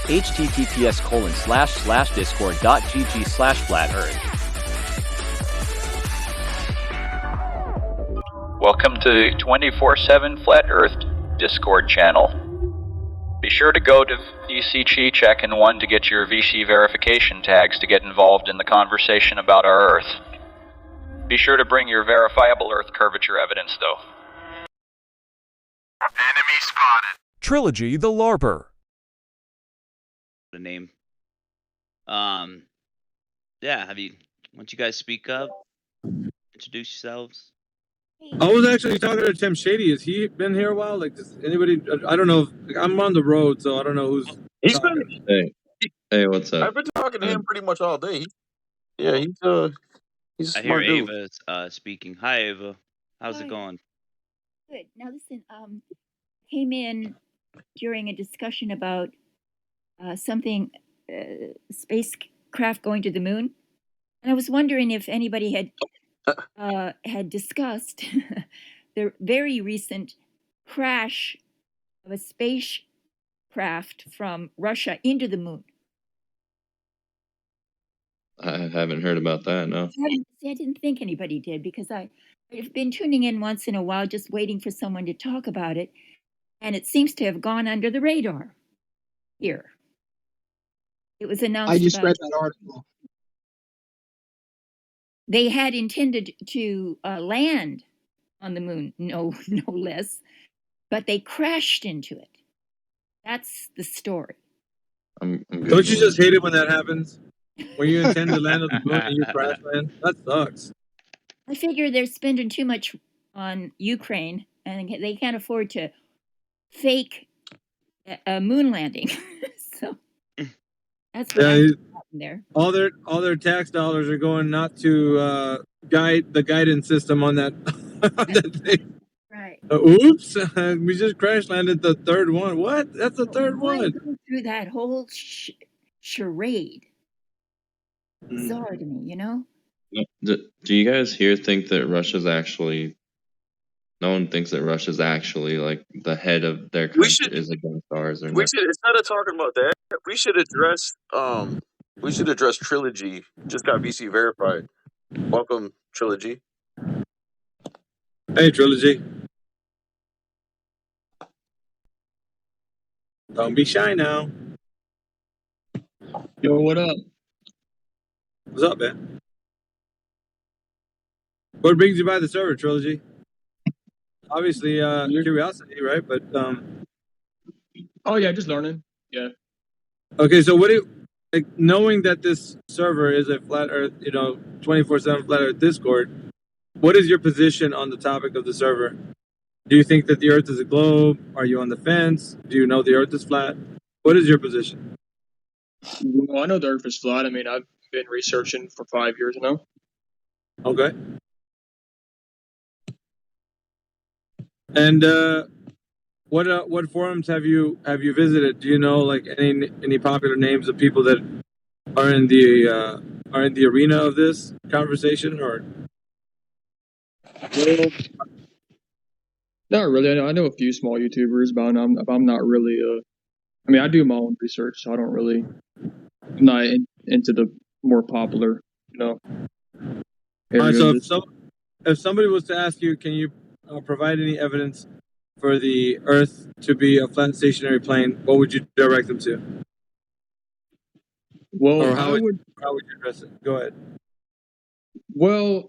https://discord.gg/flat-earth. Welcome to 24/7 Flat Earth Discord channel. Be sure to go to VC Chi Check and 1 to get your VC verification tags to get involved in the conversation about our Earth. Be sure to bring your verifiable Earth curvature evidence, though. Enemy spotted. Trilogy the LARPer. The name. Yeah, why don't you guys speak up? Introduce yourselves. I was actually talking to Tim Shady. Has he been here a while? Like, does anybody? I don't know. I'm on the road, so I don't know who's. He's talking. been. Hey, what's up? I've been talking to him pretty much all day. Yeah, he's a I hear smart dude. Ava's speaking. Hi, Ava. How's Hi. it going? Good. Now listen, came in during a discussion about something, spacecraft going to the moon, and I was wondering if anybody had discussed the very recent crash of a spacecraft from Russia into the moon. I haven't heard about that, no. I didn't think anybody did because I've been tuning in once in a while, just waiting for someone to talk about it, and it seems to have gone under the radar here. It was announced. I just read that article. They had intended to land on the moon, no less, but they crashed into it. That's the story. I'm good. Don't you just hate it when that happens? When you intend to land on the moon and you crash land? That sucks. I figure they're spending too much on Ukraine, and they can't afford to fake a moon landing. So that's what I'm there. All their tax dollars are going not to guide the guidance system on that, on that thing. Right. Oops, we just crash landed the third one. What? That's the third Why one. go through that whole charade? Bizarre to me, you know? Do you guys here think that Russia's actually... No one thinks that Russia's actually, like, the head of their country is against ours, or We not? should, instead of talking about that, we should address Trilogy. Just got VC verified. Welcome, Trilogy. Hey, Trilogy. Don't be shy now. Yo, what up? What's up, man? What brings you by the server, Trilogy? Obviously, curiosity, right? But Oh yeah, just learning. Yeah. okay. So, what do you like? Knowing that this server is a flat Earth, 24/7 flat Earth Discord. What is your position on the topic of the server? Do you think that the Earth is a globe? Are you on the fence? Do you know the Earth is flat? What is your position? Well, I know the Earth is flat. I mean, I've been researching for 5 years now. Okay. And what forums have you visited? Do you know like any popular names of people that are in the arena of this conversation, or? Well, not really. I know a few small YouTubers, but I'm not really. I mean, I do my own research, so I don't really. I'm not into the more popular, All right. So if somebody was to ask you, can you provide any evidence for the Earth to be a flat stationary plane, what would you direct them to? Well, Or how would you address it? Go ahead. Well,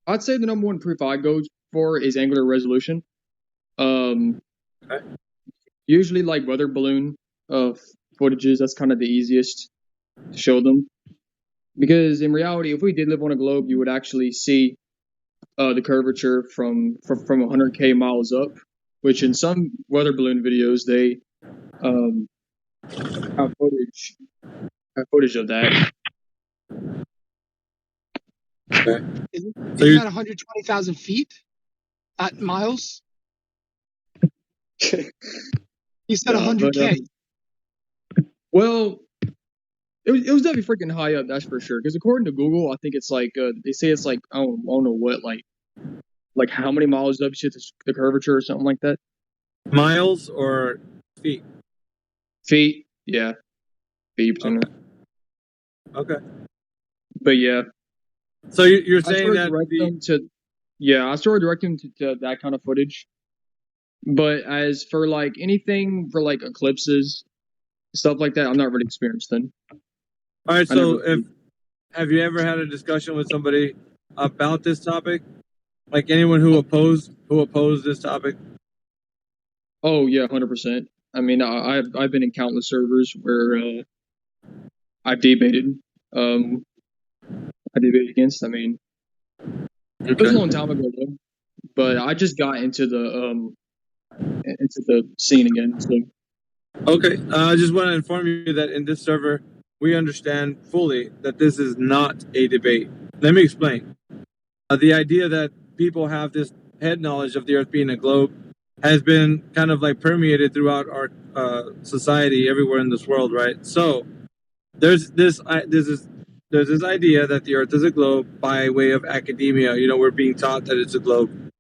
I'd say the number one proof I go for is angular resolution. Okay. Usually like weather balloon footages, that's kind of the easiest to show them. Because in reality, if we did live on a globe, you would actually see the curvature from 100k miles up, which in some weather balloon videos they have footage of that. Okay. Isn't that 120,000 feet? Not miles? You said 100K. Well, it was definitely freaking high up, that's for sure. Because according to Google, I think it's like they say it's like I don't know what like how many miles up to the curvature or something like that. Miles or feet? Feet. Yeah, 50%. Okay. But yeah. So you're I saying started that directing them to, yeah, I started directing them to that kind of footage. But as for like anything for like eclipses, stuff like that, I'm not really experienced in. All right. I never. So have you ever had a discussion with somebody about this topic? Like anyone who opposed this topic? Oh yeah, 100%. I mean, I've been in countless servers where I've debated. I debated against. I mean, it was a long time ago though. But I just got into the scene again. So Okay. I just want to inform you that in this server, we understand fully that this is not a debate. Let me explain. The idea that people have this head knowledge of the Earth being a globe has been kind of like permeated throughout our society everywhere in this world, right? So there's this idea that the Earth is a globe by way of academia. You know, we're being taught that it's a globe.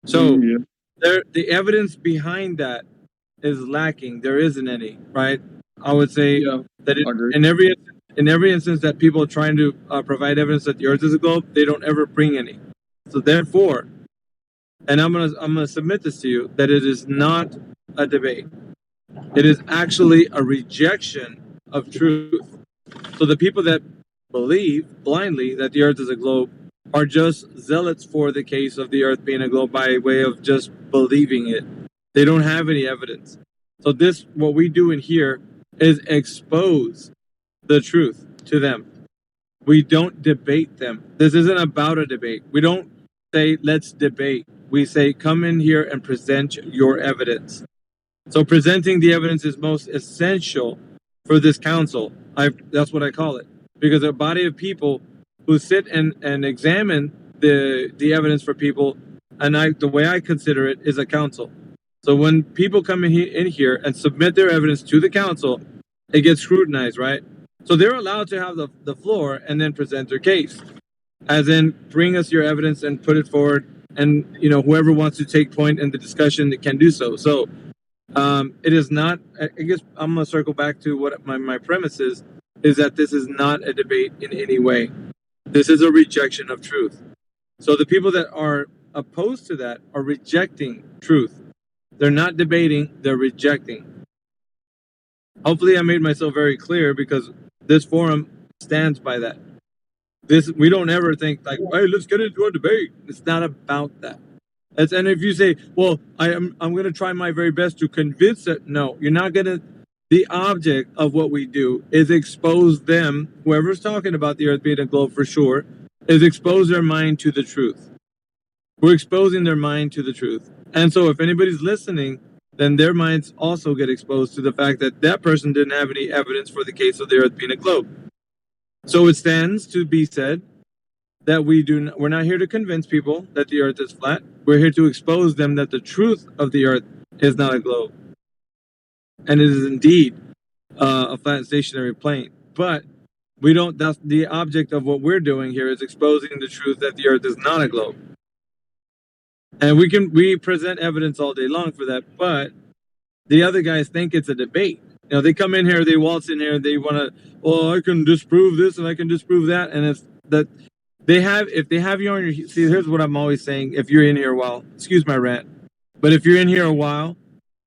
So the evidence behind that is lacking. There isn't any, right? I would say that in every instance that people are trying to provide evidence that the Earth is a globe, they don't ever bring any. So therefore, and I'm gonna submit this to you, that it is not a debate. It is actually a rejection of truth. So the people that believe blindly that the Earth is a globe are just zealots for the case of the Earth being a globe by way of just believing it. They don't have any evidence. So what we do in here is expose the truth to them. We don't debate them. This isn't about a debate. We don't say, let's debate. We say, come in here and present your evidence. So presenting the evidence is most essential for this council. That's what I call it. Because a body of people who sit and examine the evidence for people, and the way I consider it is a council. So when people come in here and submit their evidence to the council, it gets scrutinized, right? So they're allowed to have the floor and then present their case. As in, bring us your evidence and put it forward. And, you know, whoever wants to take point in the discussion can do so. So it is not, I guess I'm going to circle back to what my premise is that this is not a debate in any way. This is a rejection of truth. So the people that are opposed to that are rejecting truth. They're not debating, they're rejecting. Hopefully I made myself very clear, because this forum stands by that. We don't ever think like, hey, let's get into a debate. It's not about that. And if you say, well, I'm going to try my very best to convince it. No, you're not going to. The object of what we do is expose them, whoever's talking about the Earth being a globe for sure, is expose their mind to the truth. We're exposing their mind to the truth. And so if anybody's listening, then their minds also get exposed to the fact that that person didn't have any evidence for the case of the Earth being a globe. So it stands to be said that we're not here to convince people that the Earth is flat. We're here to expose them that the truth of the Earth is not a globe, and it is indeed a flat stationary plane. But we don't. That's the object of what we're doing here, is exposing the truth that the Earth is not a globe. And we present evidence all day long for that, but the other guys think it's a debate. You know, they come in here, they waltz in here, they want to, well, I can disprove this and I can disprove that, and it's that. If they have you on your, see, here's what I'm always saying. If you're in here a while, excuse my rant, but if you're in here a while,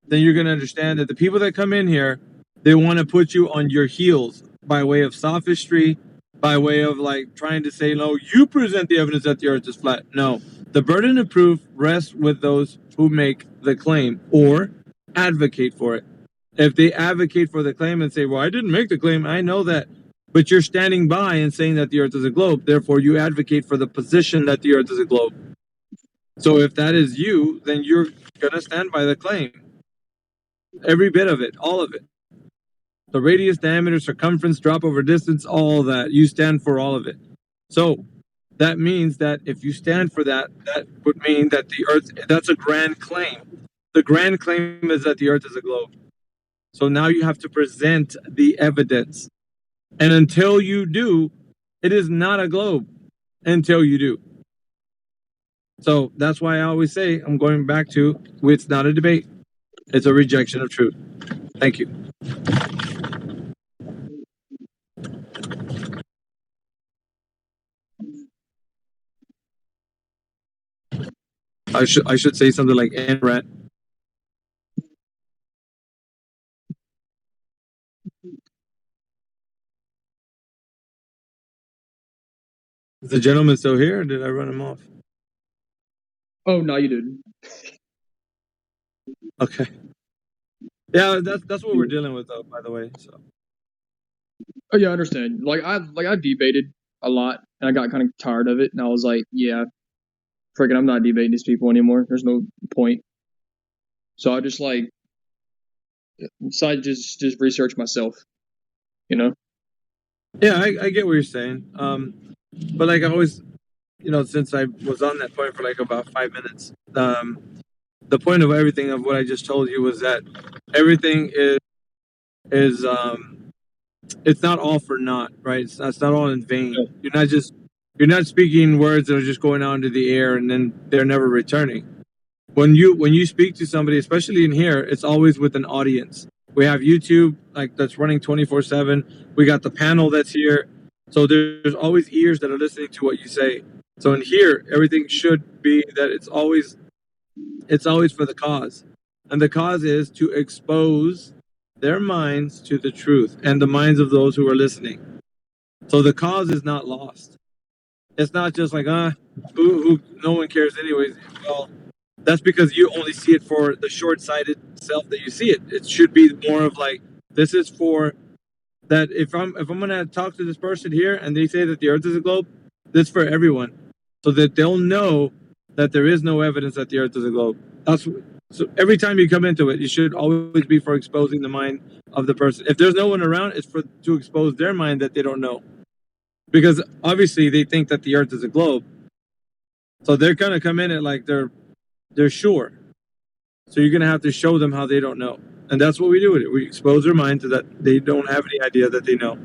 then you're going to understand that the people that come in here, they want to put you on your heels by way of sophistry, by way of like trying to say, no, you present the evidence that the Earth is flat. No, the burden of proof rests with those who make the claim or advocate for it. If they advocate for the claim and say, well, I didn't make the claim, I know that. But you're standing by and saying that the Earth is a globe. Therefore, you advocate for the position that the Earth is a globe. So if that is you, then you're going to stand by the claim. Every bit of it, all of it. The radius, diameter, circumference, drop over distance, all that. You stand for all of it. So that means that if you stand for that, that would mean that the Earth, that's a grand claim. The grand claim is that the Earth is a globe. So now you have to present the evidence. And until you do, it is not a globe until you do. So that's why I always say, I'm going back to, it's not a debate. It's a rejection of truth. Thank you. I should say something like NRAT. Is the gentleman still here, or did I run him off? Oh no, you didn't. Okay. Yeah, that's what we're dealing with, though. By the way, so. Oh yeah, I understand. I debated a lot, and I got kind of tired of it, and I was like, yeah, freaking, I'm not debating these people anymore. There's no point. So I just decided just research myself. You know. Yeah, I get what you're saying. But like I always, since I was on that point for like about 5 minutes, the point of everything of what I just told you was that everything is it's not all for naught, right? It's not all in vain. You're not speaking words that are just going out into the air and then they're never returning. When you speak to somebody, especially in here, it's always with an audience. We have YouTube that's running 24/7. We got the panel that's here, so there's always ears that are listening to what you say. So in here, everything should be that it's always for the cause, and the cause is to expose their minds to the truth and the minds of those who are listening. So the cause is not lost. It's not just like who no one cares anyways. Well, that's because you only see it for the short-sighted self that you see it. It should be more of like, this is for that. If I'm gonna talk to this person here and they say that the Earth is a globe, this is for everyone, so that they'll know that there is no evidence that the Earth is a globe. So every time you come into it, you should always be for exposing the mind of the person. If there's no one around, it's to expose their mind that they don't know, because obviously they think that the Earth is a globe, so they're gonna come in it like they're sure. So you're gonna have to show them how they don't know, and that's what we do with it. We expose their mind to that they don't have any idea that they know.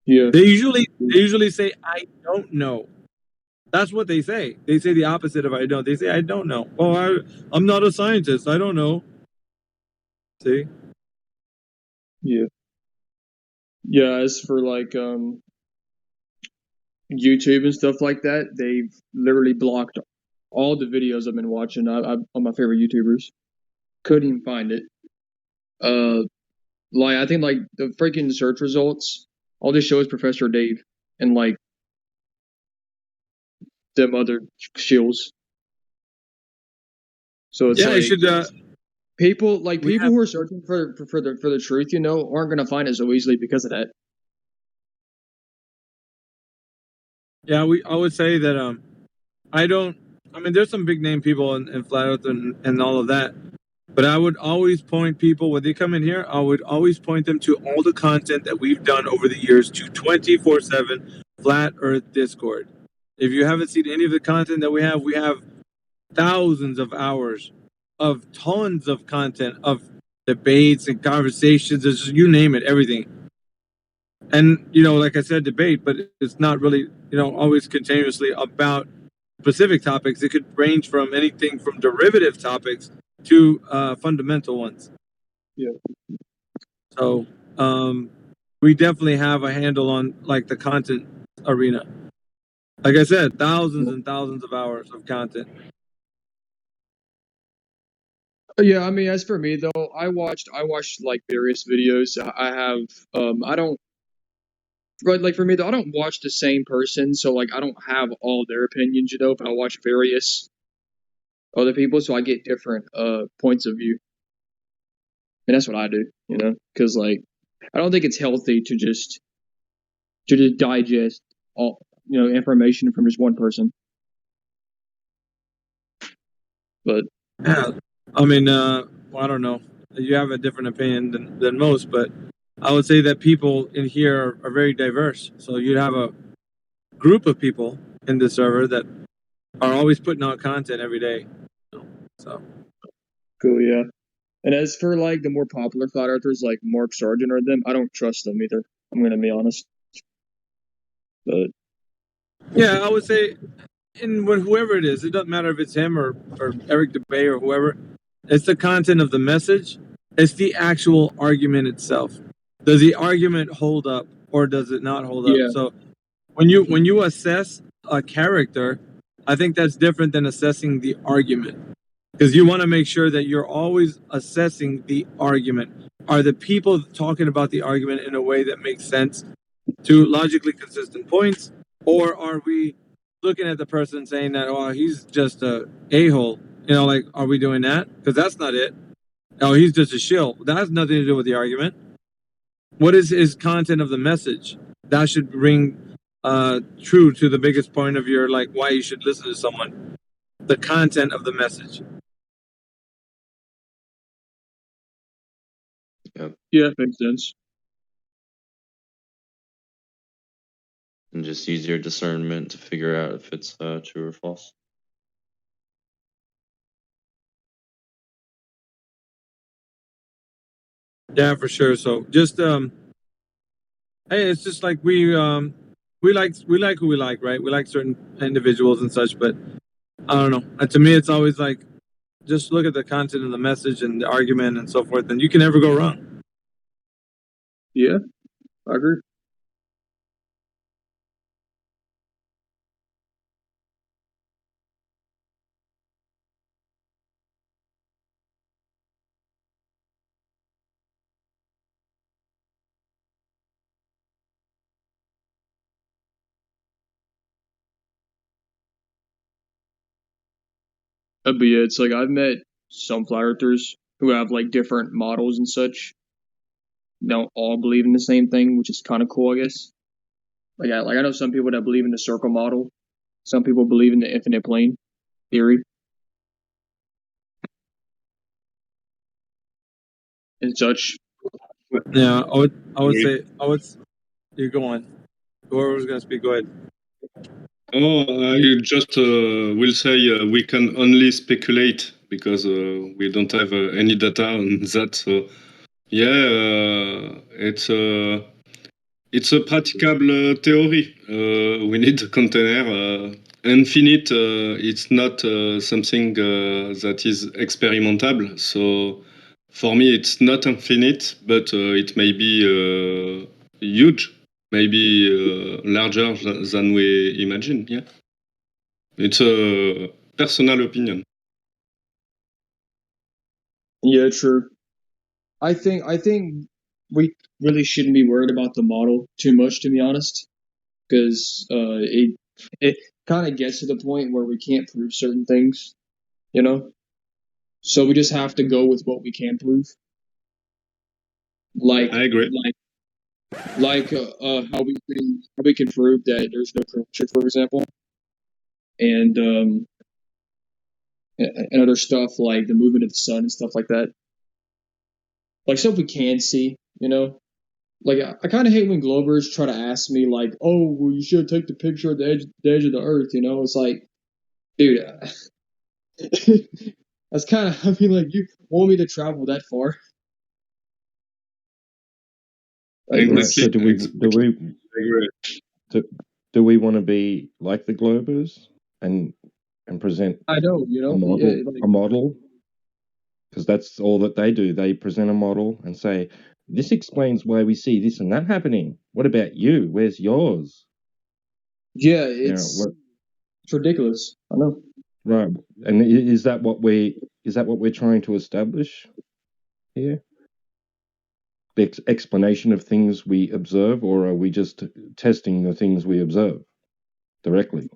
Yeah. They usually say, "I don't know." That's what they say. They say the opposite of "I don't." They say, "I don't know." Oh, I'm not a scientist. I don't know. See? Yeah. Yeah. As for YouTube and stuff like that, they've literally blocked all the videos I've been watching. On my favorite YouTubers, couldn't even find it. I think the freaking search results, all they show is Professor Dave and them other shills. So it's I should. People who are searching for the truth, aren't gonna find it so easily because of that. Yeah, I would say that I don't. I mean, there's some big name people in Flat Earth and all of that, but I would always point people when they come in here. I would always point them to all the content that we've done over the years to 24/7 Flat Earth Discord. If you haven't seen any of the content that we have thousands of hours of tons of content of debates and conversations. It's just, you name it, everything. And like I said, debate, but it's not really always continuously about specific topics. It could range from anything from derivative topics to fundamental ones. Yeah. So we definitely have a handle on the content arena. Like I said, thousands and thousands of hours of content. Yeah, I mean, as for me though, I watched various videos. I have I don't for me though, I don't watch the same person, so I don't have all their opinions, but I watch various other people, so I get different points of view. And that's what I do, because I don't think it's healthy to just digest all information from just one person. But yeah, I mean, I don't know. You have a different opinion than most, but I would say that people in here are very diverse. So you have a group of people in the server that are always putting out content every day. So cool, yeah. And as for the more popular flat earthers like Mark Sargent or them, I don't trust them either. I'm gonna be honest. But yeah, I would say, and when whoever it is, it doesn't matter if it's him or Eric DeBay or whoever. It's the content of the message. It's the actual argument itself. Does the argument hold up or does it not hold up? yeah, So when you assess a character, I think that's different than assessing the argument, because you want to make sure that you're always assessing the argument. Are the people talking about the argument in a way that makes sense to logically consistent points, or are we looking at the person saying that, oh, he's just a a-hole? You know, like, are we doing that? Because that's not it. Oh, he's just a shill. That has nothing to do with the argument. What is content of the message? That should ring true to the biggest point of your, like, why you should listen to someone. The content of the message. Yeah, that makes sense. And just use your discernment to figure out if it's true or false. Yeah, for sure. So just hey, it's just like we like who we like, right? We like certain individuals and such, but I don't know. And to me, it's always like, just look at the content of the message and the argument and so forth, and you can never go wrong. Yeah, I agree. But yeah, it's like I've met some flat earthers who have like different models and such. Don't all believe in the same thing, which is kind of cool, I guess. Like I know some people that believe in the circle model. Some people believe in the infinite plane theory and such. Yeah, I would say you're going. Whoever was gonna speak, go ahead. Oh, I just will say we can only speculate because we don't have any data on that. So yeah, it's a practicable theory. We need a container. Infinite, it's not something that is experimentable. So for me, it's not infinite, but it may be huge, maybe larger than we imagine. Yeah, it's a personal opinion. Yeah, true. I think we really shouldn't be worried about the model too much, to be honest, because it kind of gets to the point where we can't prove certain things, you know. So we just have to go with what we can prove. Like I agree. How we can prove that there's no curvature, for example, and and other stuff like the movement of the sun and stuff like that. Like stuff we can see, you know. Like I kind of hate when Globers try to ask me like, "Oh, well, you should take the picture of the edge of the Earth." You know, it's like, dude, that's kind of. I mean, like, you want me to travel that far? Like, Exactly. So do we Agree. do we want to be like the Globers and present I know, you know, yeah, like, a model? Because that's all that they do. They present a model and say, "This explains why we see this and that happening. What about you? Where's yours?" yeah, You know, it's ridiculous. I know. right? And is that what we're trying to establish here? The explanation of things we observe, or are we just testing the things we observe directly?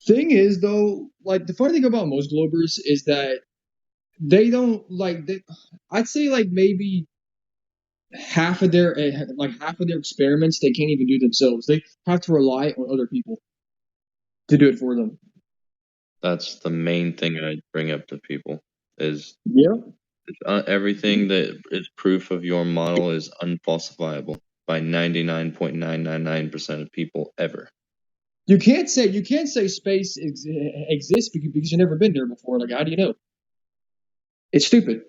Thing is, though, like the funny thing about most Globers is that they don't like. I'd say like maybe half of their experiments they can't even do themselves. They have to rely on other people to do it for them. That's the main thing I bring up to people is Yeah. everything that is proof of your model is unfalsifiable by 99.999% of people ever. You can't say space exists because you've never been there before. Like, how do you know? It's stupid.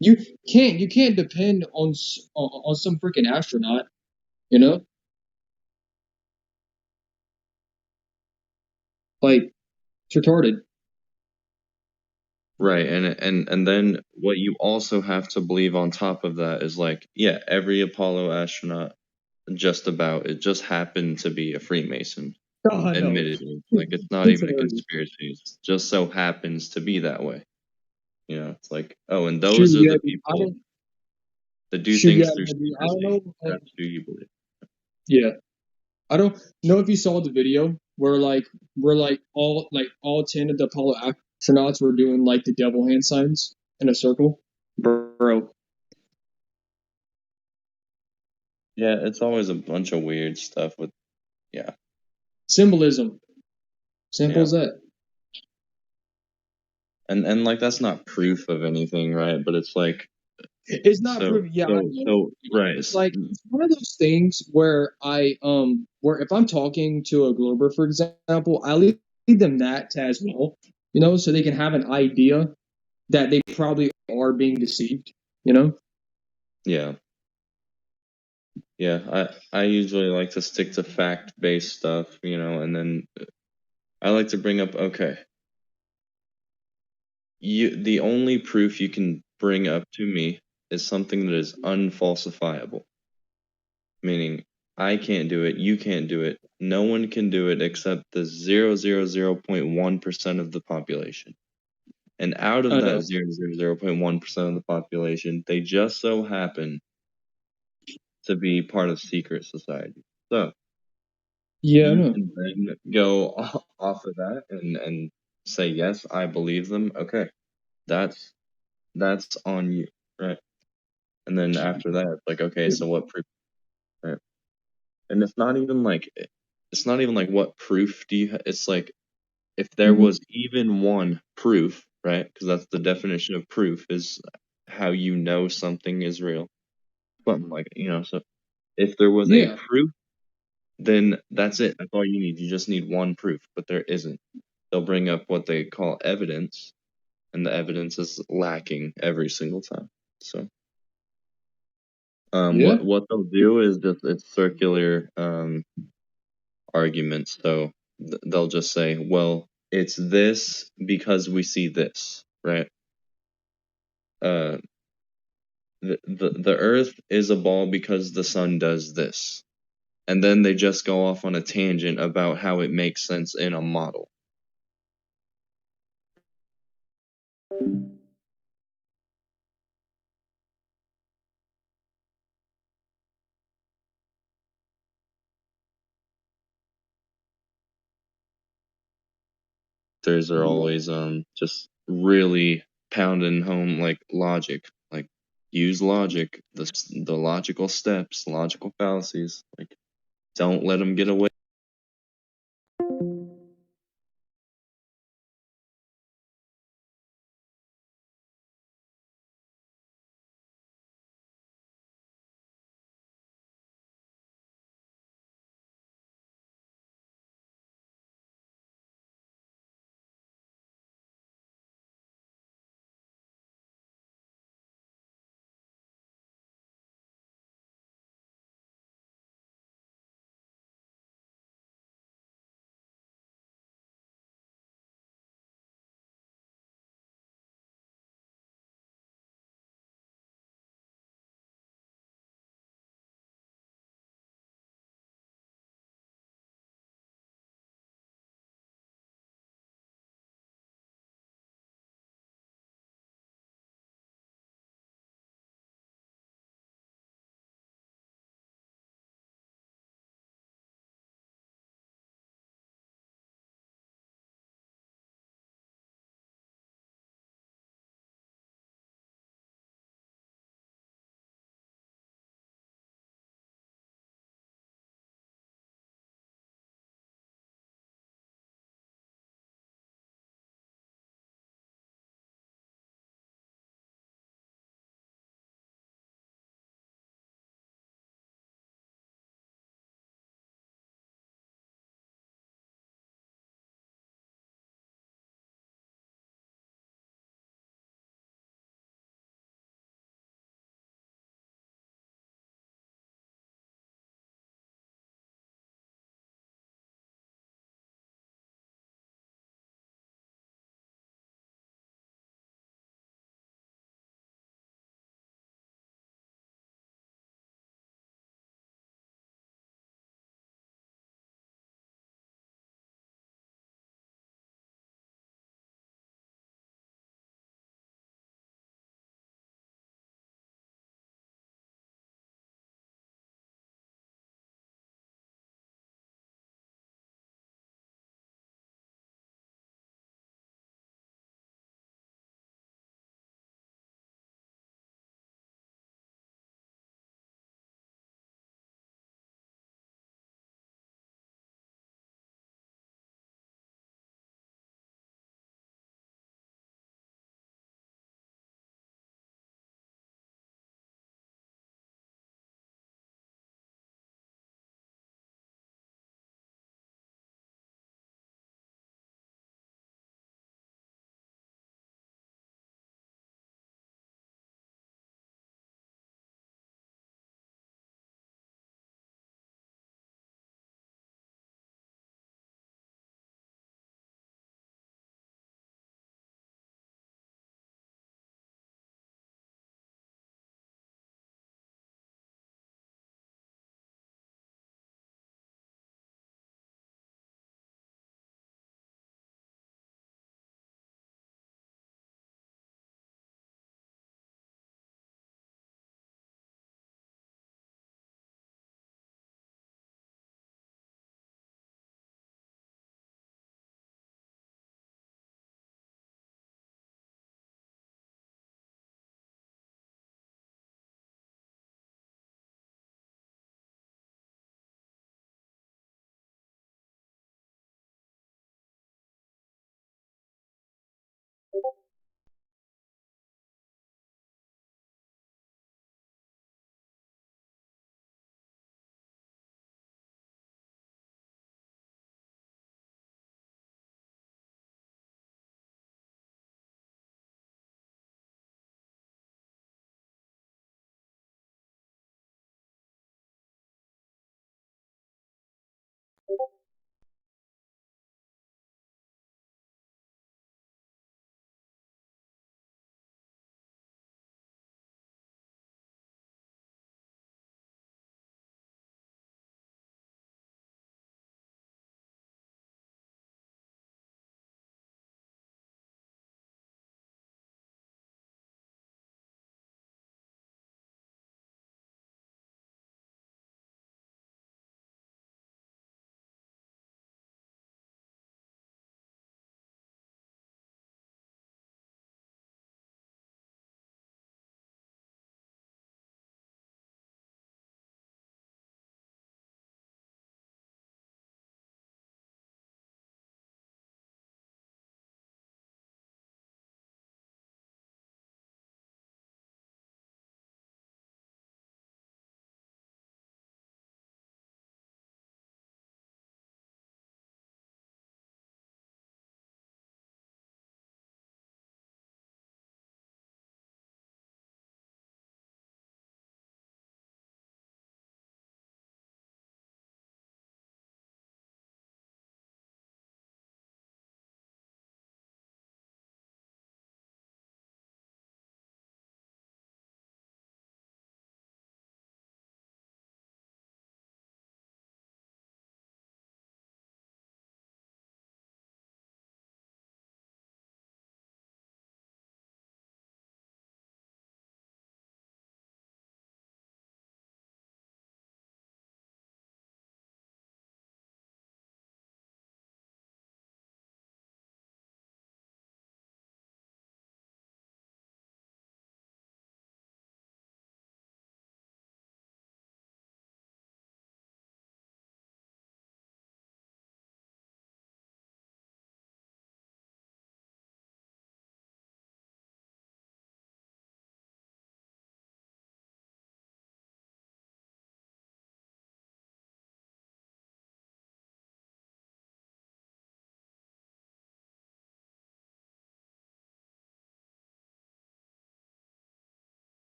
You can't depend on some freaking astronaut. You know, like it's retarded. Right, and then what you also have to believe on top of that is like, yeah, every Apollo astronaut just about it just happened to be a Freemason. Oh, I know. Admittedly, like it's not It's even a hilarious. conspiracy. It just so happens to be that way. You know, it's like, oh, and Shoot, those are yeah, the dude, I people don't. that do Shoot, yeah, things through dude, I don't secrecy. know. That's who you believe. Yeah, I don't know if you saw the video where all 10 of the Apollo astronauts were doing like the devil hand signs in a circle, bro. Yeah, it's always a bunch of weird stuff with Symbolism, simple yeah. as that. And like that's not proof of anything, right? But it's like It's not proof. Yeah, I mean, right. it's like it's one of those things where where if I'm talking to a Glober, for example, I lead them that as well, you know, so they can have an idea that they probably are being deceived, you know. Yeah. Yeah, I usually like to stick to fact-based stuff, you know, and then I like to bring up, okay, the only proof you can bring up to me is something that is unfalsifiable. Meaning I can't do it, you can't do it, no one can do it except the 0.1% of the population. And out of I that know. 0.1% of the population, they just so happen to be part of secret society. So Yeah, I you know. can then go off of that and say, yes, I believe them. Okay, that's on you, right? And then after that, it's like, okay, so what proof? Right? And it's not even like what proof do you? It's like if there was even one proof, right? Because that's the definition of proof is how you know something is real. Something like so if there was a Yeah, proof, then that's it. That's all you need. You just need one proof, but there isn't. They'll bring up what they call evidence, and the evidence is lacking every single time. So, yeah, what they'll do is just it's circular arguments. So they'll just say, well, it's this because we see this, right? Uh, the Earth is a ball because the sun does this, and then they just go off on a tangent about how it makes sense in a model. Theirs are always just really pounding home like logic, like use logic, the logical steps, logical fallacies, like don't let them get away.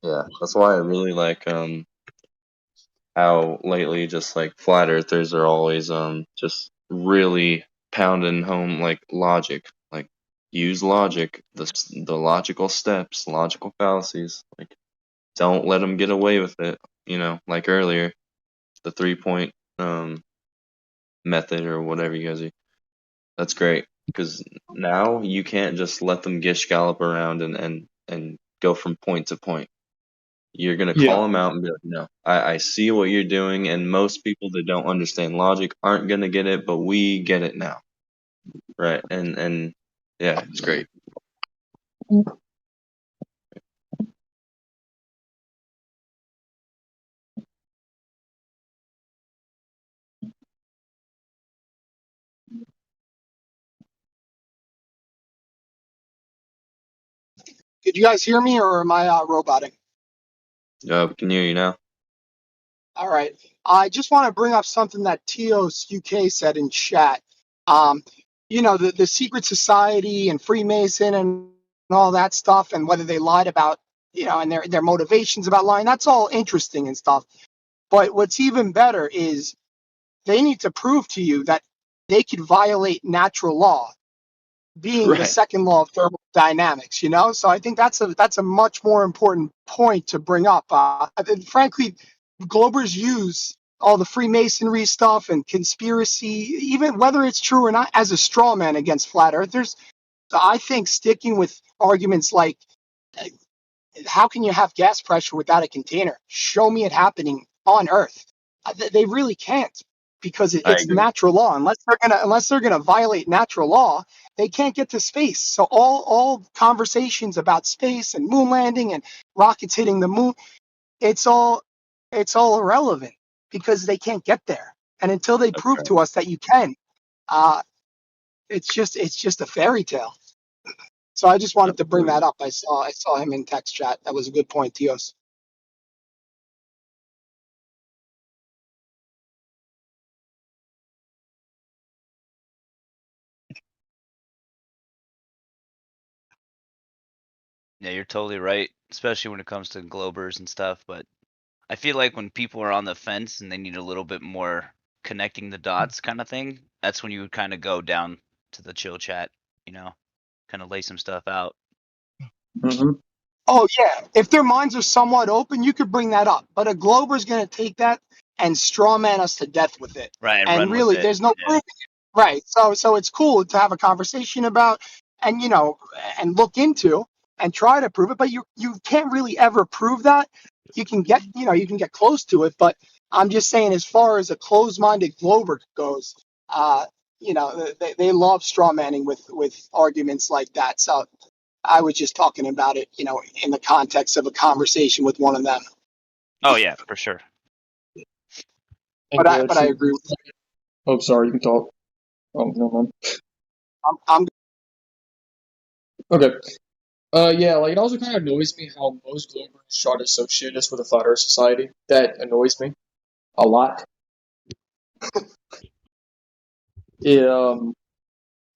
Yeah, that's why I really like how lately just like flat earthers are always just really pounding home like logic, like use logic, the logical steps, logical fallacies. Like don't let them get away with it. You know, like earlier, the 3 point method or whatever you guys are. That's great because now you can't just let them gish gallop around and go from point to point. You're gonna call Yeah. them out and be like, "No, I see what you're doing," and most people that don't understand logic aren't gonna get it, but we get it now, right? And yeah, it's great. Did you guys hear me, or am I roboting? We can hear you now. All right. I just want to bring up something that Teos UK said in chat. Um, the secret society and Freemason and all that stuff, and whether they lied about, and their motivations about lying. That's all interesting and stuff. But what's even better is they need to prove to you that they could violate natural law, being the Right. second law of thermodynamics. So I think that's a much more important point to bring up. And frankly, Globers use all the Freemasonry stuff and conspiracy, even whether it's true or not, as a straw man against flat earthers. So I think sticking with arguments like, how can you have gas pressure without a container? Show me it happening on Earth. They really can't, because I it's agree. natural law. Unless they're gonna violate natural law, they can't get to space. So all conversations about space and moon landing and rockets hitting the moon, it's all irrelevant, because they can't get there. And until they That's prove right. to us that you can, uh, it's just a fairy tale. So I just wanted to bring Absolutely. that up. I saw him in text chat. That was a good point, Tios. Yeah, you're totally right, especially when it comes to Globers and stuff. But I feel like when people are on the fence and they need a little bit more connecting the dots kind of thing, that's when you would kind of go down to the chill chat, kind of lay some stuff out. Hmm. Oh yeah, if their minds are somewhat open, you could bring that up. But a Glober's going to take that and strawman us to death with it. Right, and And run with really, it. there's no Yeah. proof. Right. So it's cool to have a conversation about, and and look into and try to prove it. But you can't really ever prove that. You can get close to it, but I'm just saying, as far as a closed-minded Glober goes, they love strawmanning with arguments like that. So I was just talking about it, in the context of a conversation with one of them. Oh yeah, for sure. And But I agree with you. oh, sorry, you can talk. Oh, no, man. I'm Okay. Yeah, like it also kind of annoys me how most Globers try to associate us with a flat Earth society. That annoys me a lot. It,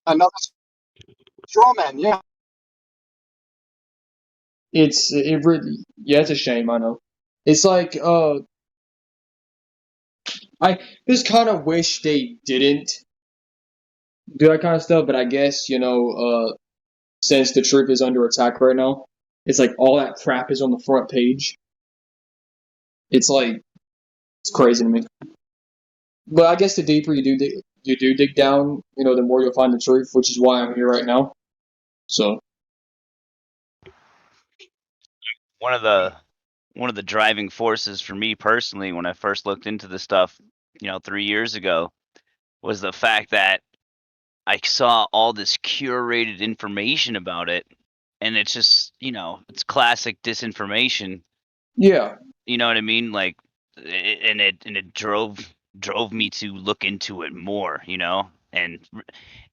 another straw man. Yeah. it really, yeah, it's a shame. I know. It's like, I just kind of wish they didn't do that kind of stuff, but I guess since the truth is under attack right now, it's like all that crap is on the front page. It's like it's crazy to me. But I guess the deeper you do dig down, the more you'll find the truth, which is why I'm here right now. So One of the one of the driving forces for me personally when I first looked into this stuff, 3 years ago, was the fact that I saw all this curated information about it, and it's just, it's classic disinformation. yeah, You know what I mean? Like, and it drove me to look into it more. And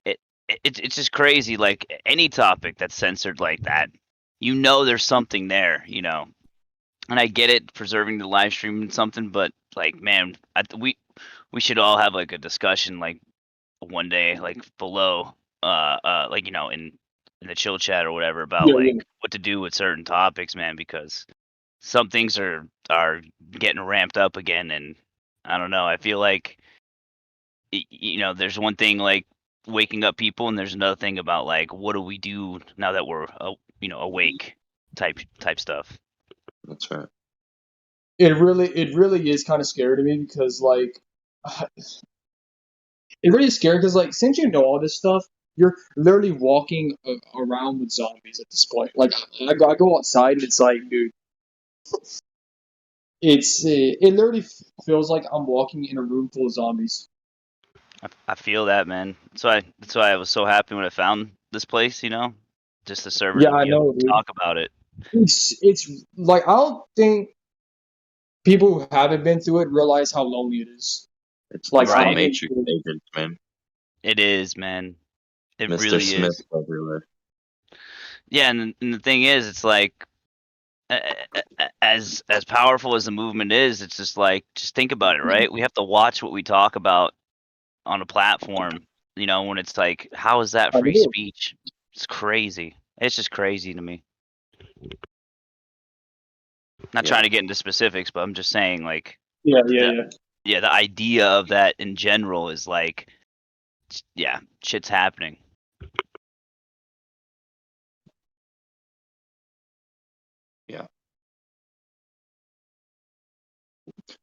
it it's just crazy. Like any topic that's censored like that, there's something there. And I get it, preserving the live stream and something, but like, man, we should all have like a discussion, like one day, like below, like in the chill chat or whatever, about yeah, yeah. like what to do with certain topics, man, because some things are getting ramped up again, and I don't know. I feel like there's one thing like waking up people, and there's another thing about like what do we do now that we're awake type stuff. That's right. It really is kind of scary to me because like it really is scary because like since you know all this stuff, you're literally walking around with zombies at this point. Like I go outside and it's like, dude, it literally feels like I'm walking in a room full of zombies. I feel that, man. That's why I was so happy when I found this place. Just the server Yeah, to I be able know, to dude. talk about it. It's like I don't think people who haven't been through it realize how lonely it is. It's Like the Right. Matrix agent, man. It is, man. It Mr. really Smith is. everywhere. Yeah, and the thing is, it's like as powerful as the movement is, it's just like just think about it, right? We have to watch what we talk about on a platform. When it's like, how is that I free do. speech? It's crazy. It's just crazy to me. Not trying to get into specifics, but I'm just saying, like, Yeah. the idea of that in general is like, yeah, shit's happening. Yeah.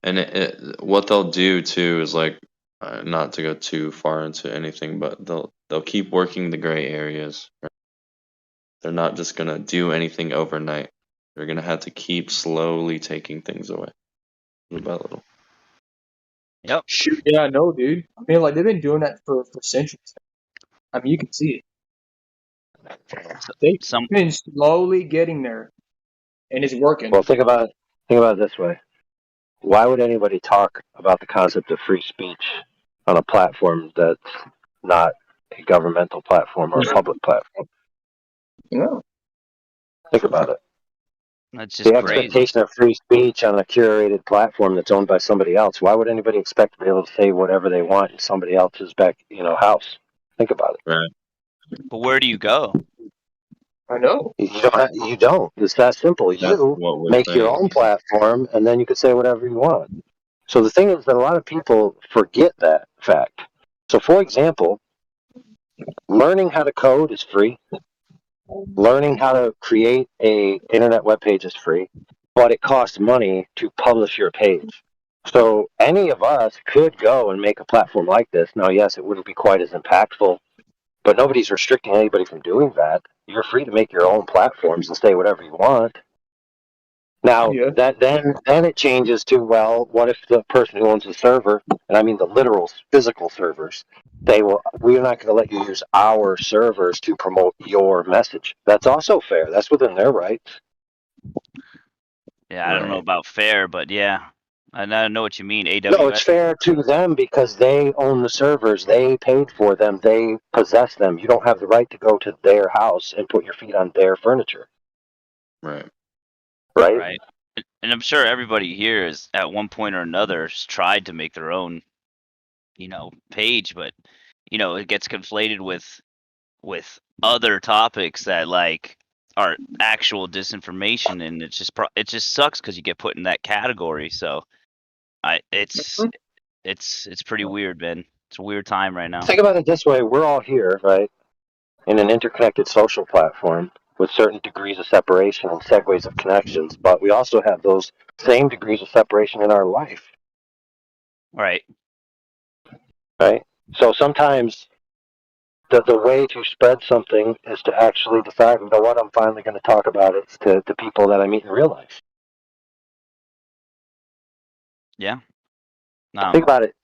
And what they'll do too is like, not to go too far into anything, but they'll keep working the gray areas. Right? They're not just gonna do anything overnight. They're gonna have to keep slowly taking things away, little by little. Yep. Shoot, yeah, I know, dude. I mean, like they've been doing that for centuries. I mean, you can see it. They've Some been slowly getting there, and it's working. Well, think about it this way. Why would anybody talk about the concept of free speech on a platform that's not a governmental platform or a public platform? Yeah. Think about it. That's just The crazy. expectation of free speech on a curated platform that's owned by somebody else. Why would anybody expect to be able to say whatever they want in somebody else's house? Think about it. Right. But where do you go? I know. You don't. It's that simple. That's You what we're make your saying. own platform, and then you can say whatever you want. So the thing is that a lot of people forget that fact. So, for example, learning how to code is free. Learning how to create a internet web page is free, but it costs money to publish your page. So any of us could go and make a platform like this. Now, yes, it wouldn't be quite as impactful, but nobody's restricting anybody from doing that. You're free to make your own platforms and say whatever you want. Now, Yeah. then it changes to, well, what if the person who owns the server, and I mean the literal physical servers, we're not going to let you use our servers to promote your message. That's also fair. That's within their rights. Yeah, I don't know Right. about fair, but yeah, I know what you mean. No, it's AWS. fair to them because they own the servers. They paid for them. They possess them. You don't have the right to go to their house and put your feet on their furniture. Right. Right? Right. And I'm sure everybody here is at one point or another has tried to make their own, page, but it gets conflated with other topics that like are actual disinformation, and it just sucks because you get put in that category. So it's pretty weird, man. It's a weird time right now. Think about it this way. We're all here, right, in an interconnected social platform with certain degrees of separation and segues of connections, but we also have those same degrees of separation in our life, Right. right? So sometimes the way to spread something is to actually decide, you know what, I'm finally going to talk about it to people that I meet in real life. Yeah. Think about it.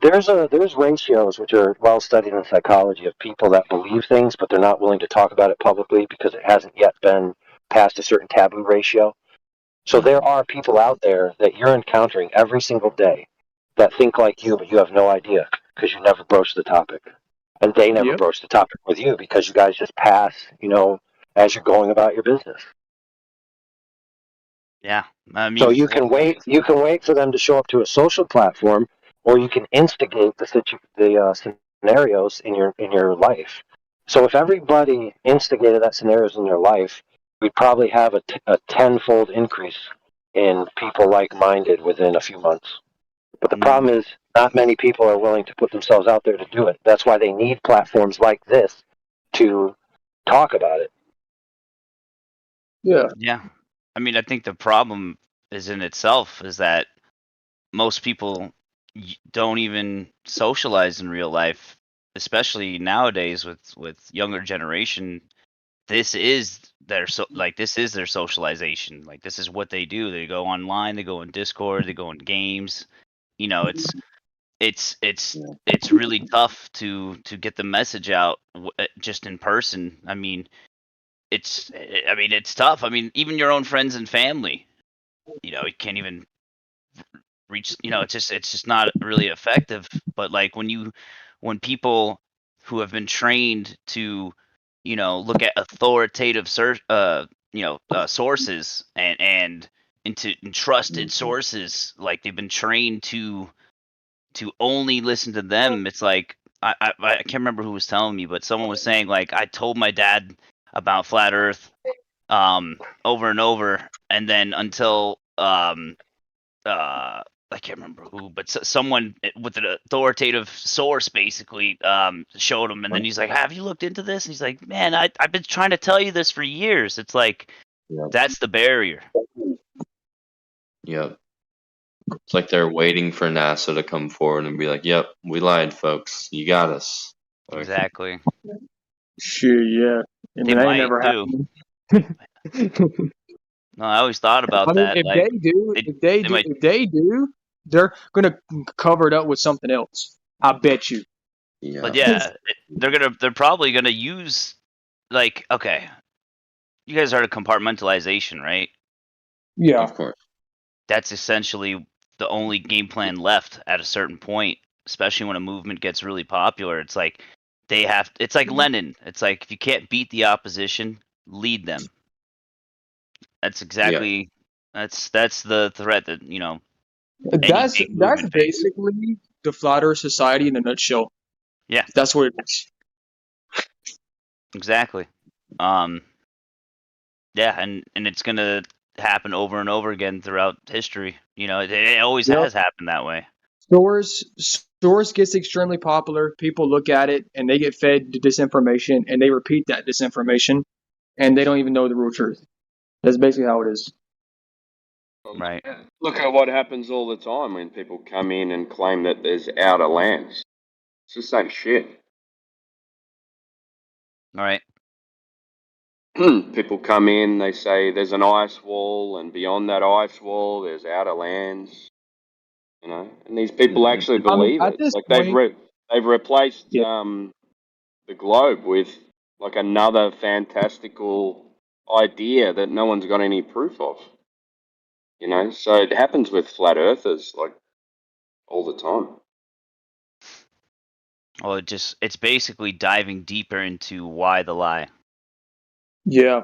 There's ratios which are well studied in psychology of people that believe things, but they're not willing to talk about it publicly because it hasn't yet been past a certain taboo ratio. So there are people out there that you're encountering every single day that think like you, but you have no idea because you never broached the topic. And they never Yep. broached the topic with you because you guys just pass, as you're going about your business. Yeah. I mean, So you can wait for them to show up to a social platform, or you can instigate the scenarios in your life. So if everybody instigated that scenarios in their life, we'd probably have a tenfold increase in people like-minded within a few months. But the Mm. problem is, not many people are willing to put themselves out there to do it. That's why they need platforms like this to talk about it. Yeah. Yeah. I mean, I think the problem is in itself is that most people don't even socialize in real life, especially nowadays with younger generation. This is their this is their socialization. Like this is what they do. They go online, they go in Discord, they go in games. You know, it's really tough to get the message out just in person. I mean, it's tough. I mean, even your own friends and family, you know, you can't even reach, you know, it's just not really effective. But like when people who have been trained to, you know, look at authoritative sources and into trusted sources, like they've been trained to only listen to them. It's like I can't remember who was telling me, but someone was saying like I told my dad about flat Earth over and over, and then until I can't remember who, but someone with an authoritative source basically showed him, and then he's like, "Have you looked into this?" And he's like, "Man, I've been trying to tell you this for years." It's like that's the barrier. Yep. It's like they're waiting for NASA to come forward and be like, "Yep, we lied, folks. You got us." Like, Exactly. Sure. Yeah. I They mean, that ain't might never too. happened. No, I always thought I about mean, that. Like they might. if they do, they're gonna cover it up with something else. I bet you. But yeah, yeah, they're probably gonna use like okay, you guys heard of compartmentalization, right? Yeah. of course. That's essentially the only game plan left at a certain point, especially when a movement gets really popular. It's like it's like Lenin. It's like if you can't beat the opposition, lead them. That's Yeah, exactly that's the threat that, you know, any big That's movement faces. basically the flat Earth society in a nutshell. Yeah, That's what it is. exactly. Um yeah, and it's going to happen over and over again throughout history. You know, it always Yep. has happened that way. Source gets extremely popular. People look at it and they get fed disinformation and they repeat that disinformation and they don't even know the real truth. That's basically how it is. Right. Look at what happens all the time when people come in and claim that there's outer lands. It's the same shit. All right. People come in, they say there's an ice wall, and beyond that ice wall, there's outer lands. You know, and these people actually I mean, believe at it. this Like point, they've replaced yeah. the globe with like another fantastical idea that no one's got any proof of. You know, so it happens with flat earthers like all the time. Well, it's basically diving deeper into why the lie. Yeah.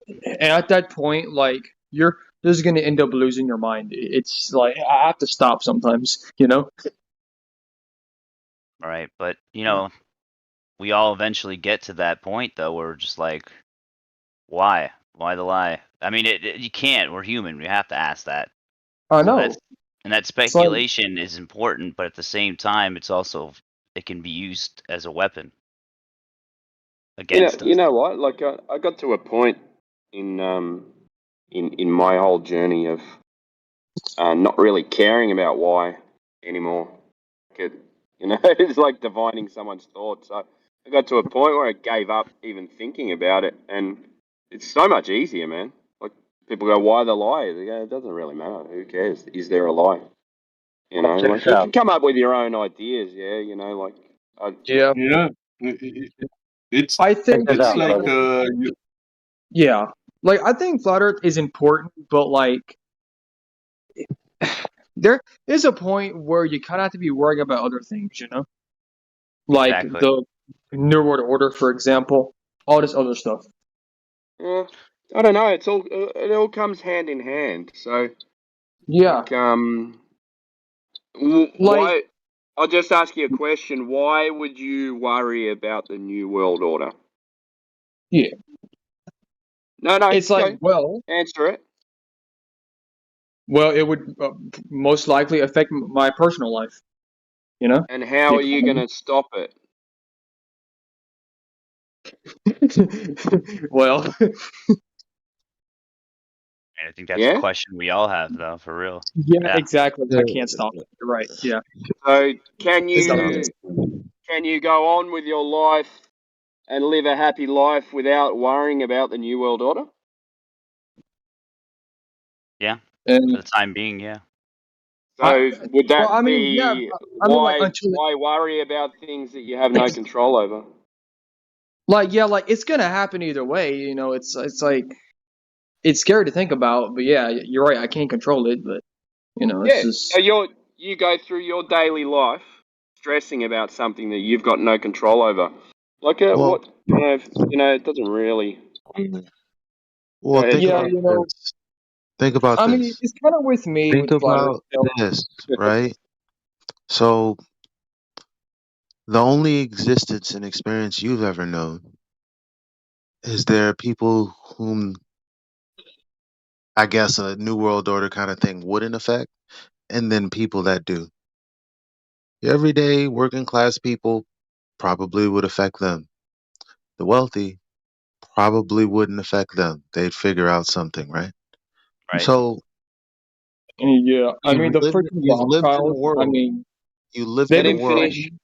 And at that point, like, you're just going to end up losing your mind. It's like, I have to stop sometimes, you know? All right. But, you know, we all eventually get to that point though where we're just like, why? Why the lie? I mean, you can't. We're human. We have to ask that. I So know. that It's like, speculation is important, but at the same time, it can be used as a weapon against us. You know what? Like I got to a point in in my whole journey of not really caring about why anymore. You know, it's like divining someone's thoughts. I got to a point where I gave up even thinking about it, and it's so much easier, man. Like people go, "Why the lie?" They go, "It doesn't really matter. Who cares? Is there a lie?" You know, Check like this you out. can come up with your own ideas. Yeah, you know, like I, yeah. Yeah, it's I Check think, this it's out, like brother. yeah. Like, I think flat Earth is important, but, like, there is a point where you kind of have to be worrying about other things, you know? Like Exactly. the New World Order, for example, all this other stuff. I don't know. It all comes hand in hand. So Yeah. like Like, why? I'll just ask you a question. Why would you worry about the New World Order? yeah. No, It's like, go well, answer it. Well, it would most likely affect my personal life. You know, And how the are you going to stop it? economy. Well, And I think that's a Yeah. question we all have, though, for real. yeah, Yeah. exactly. Yeah, I can't stop it. You're right. Yeah, So can it's not. you go on with your life and live a happy life without worrying about the New World Order? Yeah. And For the time being, yeah. So would well, that I mean, yeah, be I mean, like why until worry about things that you have no control over? like yeah, like it's gonna happen either way. You know, it's like it's scary to think about, but yeah, you're right. I can't control it, but you know, it's Yeah. So just you go through your daily life stressing about something that you've got no control over. Like Well, what kind of it doesn't really. Go well, ahead, think yeah, sorry. about you know. this. Think about I mean, this. it's kind of with me Think with flat Earth. about this, right? So, the only existence and experience you've ever known is there people whom I guess a New World Order kind of thing wouldn't affect, and then people that do. Your everyday working class people probably would affect them. The wealthy probably wouldn't affect them. They'd figure out something, right? Right. So Yeah, I mean the freaking you've lived in a Rothschilds. I world. mean, You lived they've in Let a him been world. finish. paying.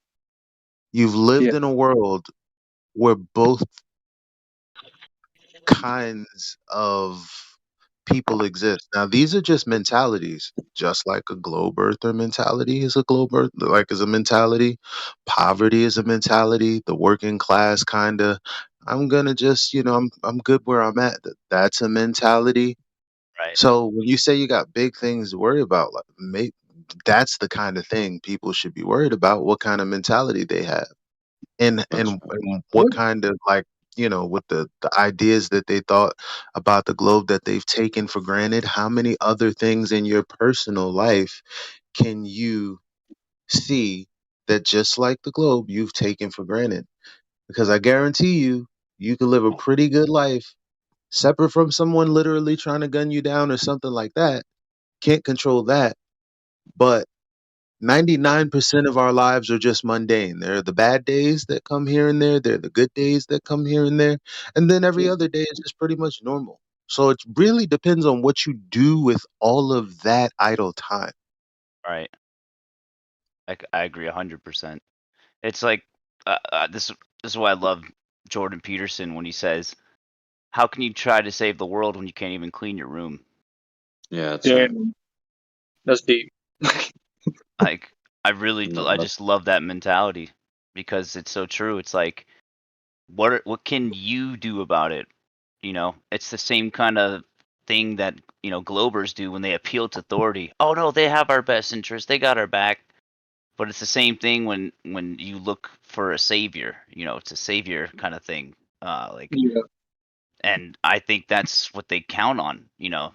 You've Yeah, lived in a world where both kinds of people exist. Now, these are just mentalities, just like a globe earther mentality is a globe earth, like is a mentality. Poverty is a mentality. The working class kind of, I'm gonna just, I'm good where I'm at. That's a mentality. Right. So when you say you got big things to worry about, like, that's the kind of thing people should be worried about. What kind of mentality they have. and That's and, and what kind of like with the ideas that they thought about the globe that they've taken for granted, how many other things in your personal life can you see that just like the globe you've taken for granted? Because I guarantee you can live a pretty good life separate from someone literally trying to gun you down or something like that. Can't control that, but 99% of our lives are just mundane. There are the bad days that come here and there. There are the good days that come here and there. And then every other day is just pretty much normal. So it really depends on what you do with all of that idle time. Right. I agree 100%. It's like this is why I love Jordan Peterson when he says, "How can you try to save the world when you can't even clean your room?" yeah, it's yeah, that's deep. Like no, I that's just love that mentality because it's so true. It's like what can you do about it? It's the same kind of thing that, Globers do when they appeal to authority. Oh no, they have our best interest. They got our back. But it's the same thing when you look for a savior. It's a savior kind of thing. Like, Yeah, and I think that's what they count on.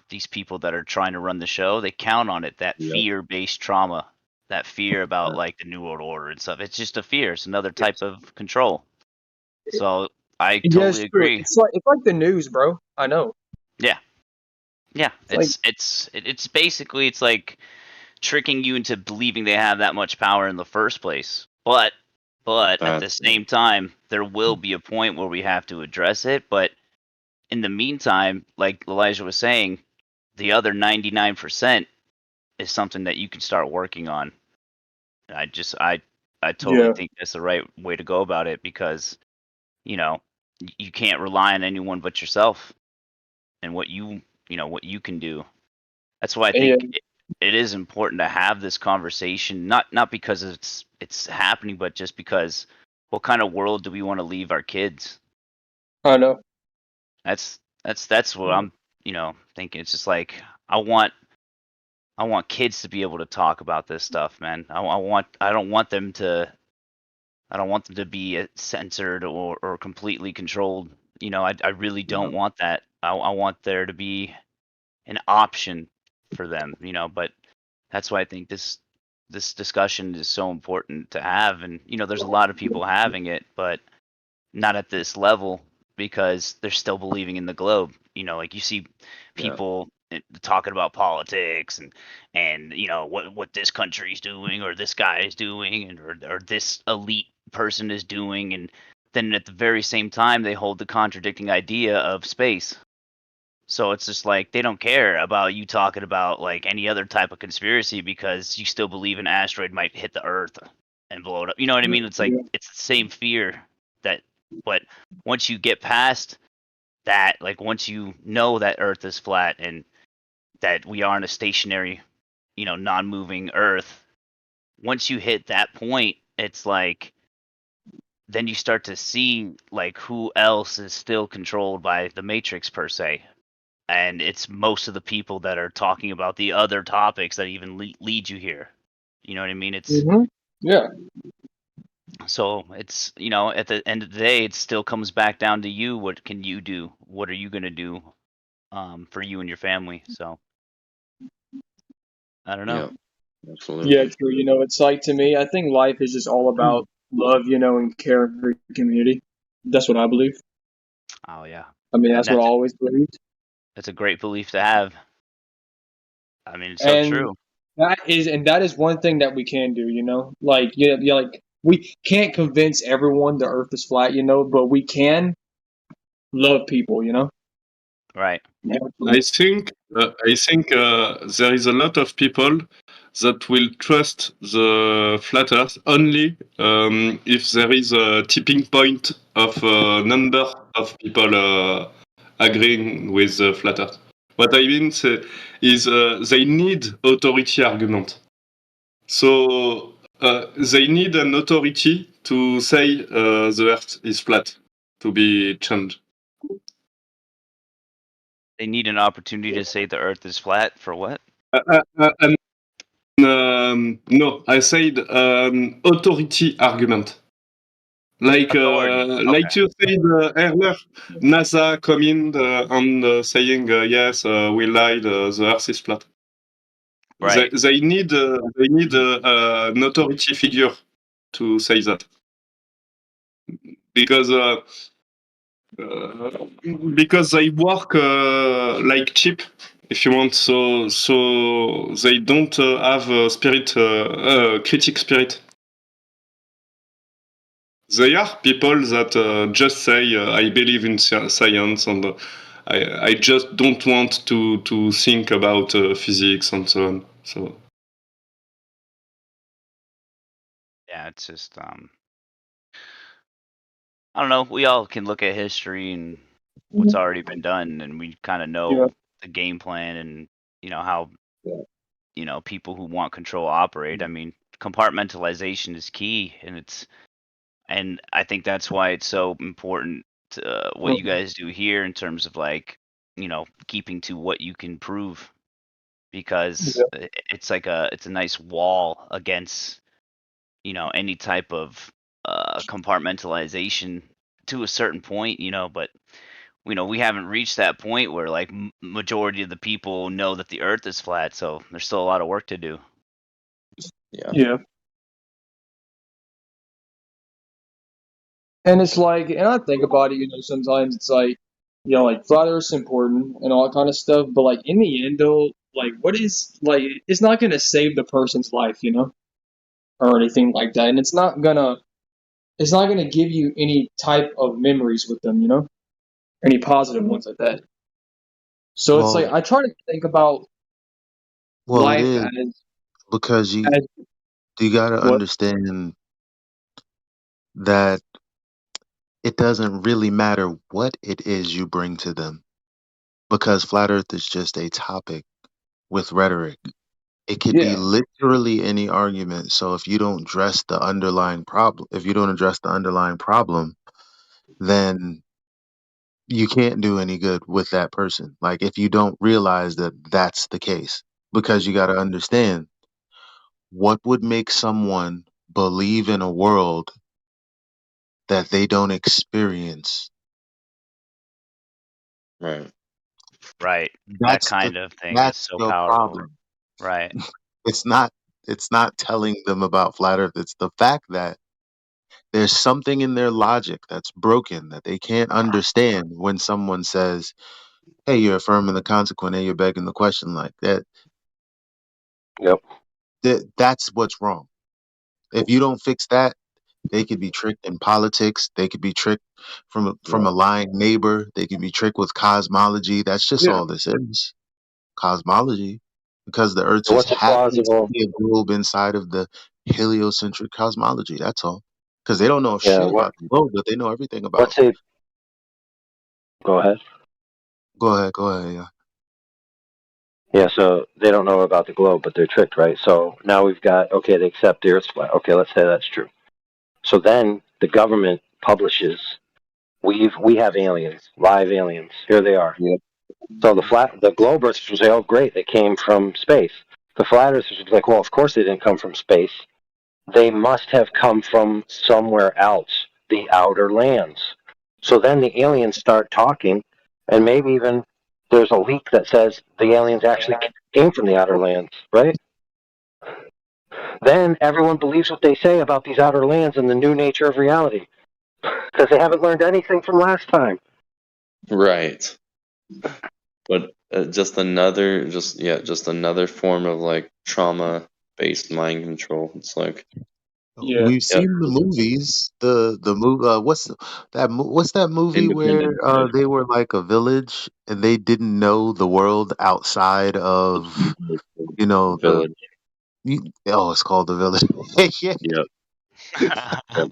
These people that are trying to run the show, they count on it. That yep. fear-based trauma, that fear about That, like the New World Order and stuff. It's just a fear. It's another type of control. So I yeah, it's totally true. agree. It's like the news, bro. I know. Yeah, yeah. It's like It's basically it's like tricking you into believing they have that much power in the first place. But at the that's same time, there will be a point where we have to address it. But in the meantime, like Elijah was saying, the other 99% is something that you can start working on. I totally yeah, think that's the right way to go about it because, you know, you can't rely on anyone but yourself and what you can do. That's why I yeah. think it is important to have this conversation, not because it's happening, but just because what kind of world do we want to leave our kids? I know. That's what I'm, thinking. It's just like I want kids to be able to talk about this stuff, man. I don't want them to be censored or completely controlled. I really yeah, don't want that. I want there to be an option for them, but that's why I think this discussion is so important to have. And there's a lot of people having it, but not at this level because they're still believing in the globe. Like you see yeah, people talking about politics and what this country's doing or this guy is doing and or this elite person is doing, and then at the very same time they hold the contradicting idea of space. So it's just like they don't care about you talking about like any other type of conspiracy because you still believe an asteroid might hit the Earth and blow it up. You know what I mean? It's like it's the same fear that, but once you get past that, like once you know that Earth is flat and that we are on a stationary, non-moving Earth, once you hit that point, it's like then you start to see like who else is still controlled by the Matrix per se, and it's most of the people that are talking about the other topics that even lead you here. You know what I mean? It's Yeah. so it's at the end of the day, it still comes back down to you. What can you do? What are you gonna do for you and your family? So I don't know. Yeah, absolutely. Yeah, true. It's like to me, I think life is just all about love, and care for your community. That's what I believe. Oh yeah, I mean, and that's what I always believed. that's a great belief to have. I mean, it's so And true. that is one thing that we can do, like like we can't convince everyone the earth is flat, but we can love people. Right. I think there is a lot of people that will trust the flat Earth only if there is a tipping point of a number of people agreeing with the flat Earth. What I mean is they need authority argument. So they need an authority to say the Earth is flat to be changed. They need an opportunity to say the Earth is flat for what? And no, I said authority argument. Like Authority. like you said earlier, NASA coming and saying yes, we lied, the Earth is flat. Right. They need an authority figure to say that because uh, because they work like cheap, if you want. So they don't have a spirit, critic spirit. They are people that just say, "I believe in science," and I just don't want to think about physics and so on. So Yeah, it's just I don't know. We all can look at history and what's already been done, and we kind of Yeah. know the game plan and how Yeah. people who want control operate. I mean, compartmentalization is key, and I think that's why it's so important what you guys do here in terms of like keeping to what you can prove, because it's like it's a nice wall against any type of compartmentalization to a certain point, but we haven't reached that point where like majority of the people know that the earth is flat, so there's still a lot of work to do. Yeah. Yeah. And it's like, and I think about it, sometimes it's like, like flat Earth's important and all that kind of stuff, but like in the end, though, like what is like, it's not gonna save the person's life, or anything like that, and it's not gonna give you any type of memories with them, any positive ones like that. So it's like Well, I try to think about it life is because as you got to what? understand that it doesn't really matter what it is you bring to them because flat Earth is just a topic with rhetoric. It could be Yeah, literally any argument. So if you don't address the underlying problem, then you can't do any good with that person. Like if you don't realize that that's the case, because you got to understand what would make someone believe in a world that they don't experience. Right. Right. That That's the kind of thing is that's so the powerful. problem. Right. It's not it's not telling them about flat earth. It's the fact that there's something in their logic that's broken that they can't understand when someone says hey, you're affirming the consequent and you're begging the question like that. Yep. That's what's wrong. If you don't fix that, they could be tricked in politics. They could be tricked from a lying neighbor. They could be tricked with cosmology. That's just Yeah. all this is. Cosmology. Because the Earth So just what's a happens to plausible? be a globe inside of the heliocentric cosmology. That's all. Because they don't know Yeah. shit about the globe, but they know everything about. What's a? Go ahead. Go ahead. Go ahead. Yeah. Yeah. So they don't know about the globe, but they're tricked, right? So now we've got okay. They accept the Earth's flat. Okay, let's say that's true. So then the government publishes we have aliens, live aliens. Here they are. Yep. So the globers will say, "Oh, great, they came from space." The flat earthers would be like, "Well, of course they didn't come from space. They must have come from somewhere else, the outer lands." So then the aliens start talking, and maybe even there's a leak that says the aliens actually came from the outer lands, right? Then everyone believes what they say about these outer lands and the new nature of reality because they haven't learned anything from last time. Right. But just another form of like trauma based mind control. It's like, Yeah. We've yep, seen the movies. The movie. What's that movie where independent. Yep. they were like a village and they didn't know the world outside of the. Village. Oh, it's called the village. Yeah. Yep. Yep.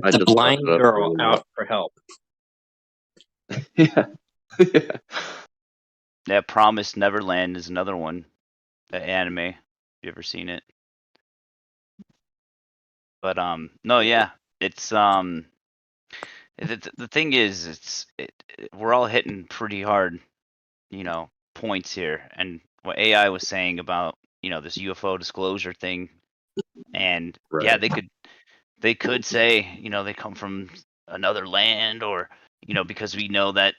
I The just brought blind it up girl earlier. out for help. Yeah. Yeah. Yeah, Promised Neverland is another one. The anime. You ever seen it? But no, yeah, it's the thing is, we're all hitting pretty hard, points here, and what AI was saying about this UFO disclosure thing, and yeah, Right. they could say they come from another land, or because we know that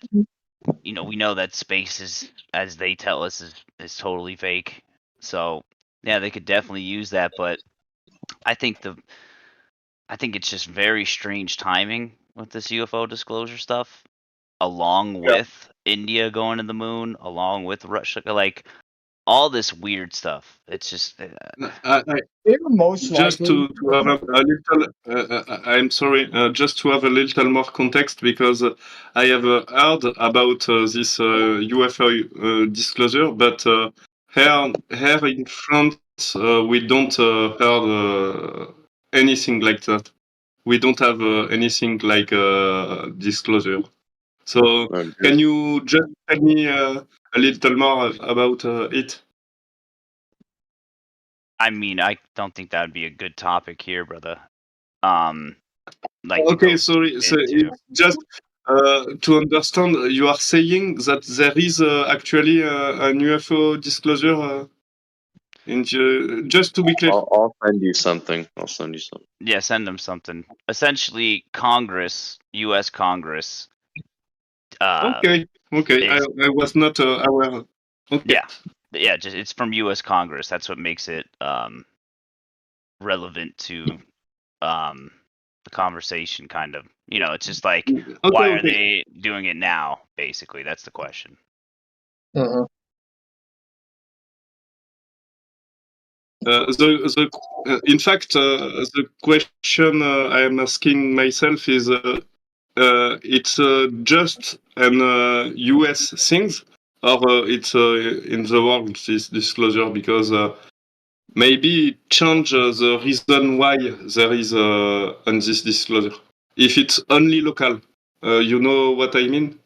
space is, as they tell us, is totally fake. So yeah, they could definitely use that, but I think it's just very strange timing with this UFO disclosure stuff, along Yeah. with India going to the moon, along with Russia, like all this weird stuff. It's just They were most Just likely. to have a little, I'm sorry, just to have a little more context, because I have heard about this UFO disclosure, but here in France, we don't heard anything like that. We don't have anything like disclosure. So, Oh, can good. you just tell me a little more about it? I mean, I don't think that would be a good topic here, brother. Um, like to Okay, go sorry. So into. it's just to understand, you are saying that there is actually an UFO disclosure just to be clear. I'll send you something. I'll send you something. Yeah, send them something. Essentially, Congress, U.S. Congress, Okay, okay. is I was not aware. Okay. yeah, just it's from U.S. Congress. That's what makes it relevant to the conversation, kind of. It's just like, Okay, why are okay. they doing it now? Basically, that's the question. Uh-huh. In fact, the question I am asking myself is, it's just an US things, or it's in the world, this disclosure, because maybe it change the reason why there is on this disclosure. If it's only local, you know what I mean?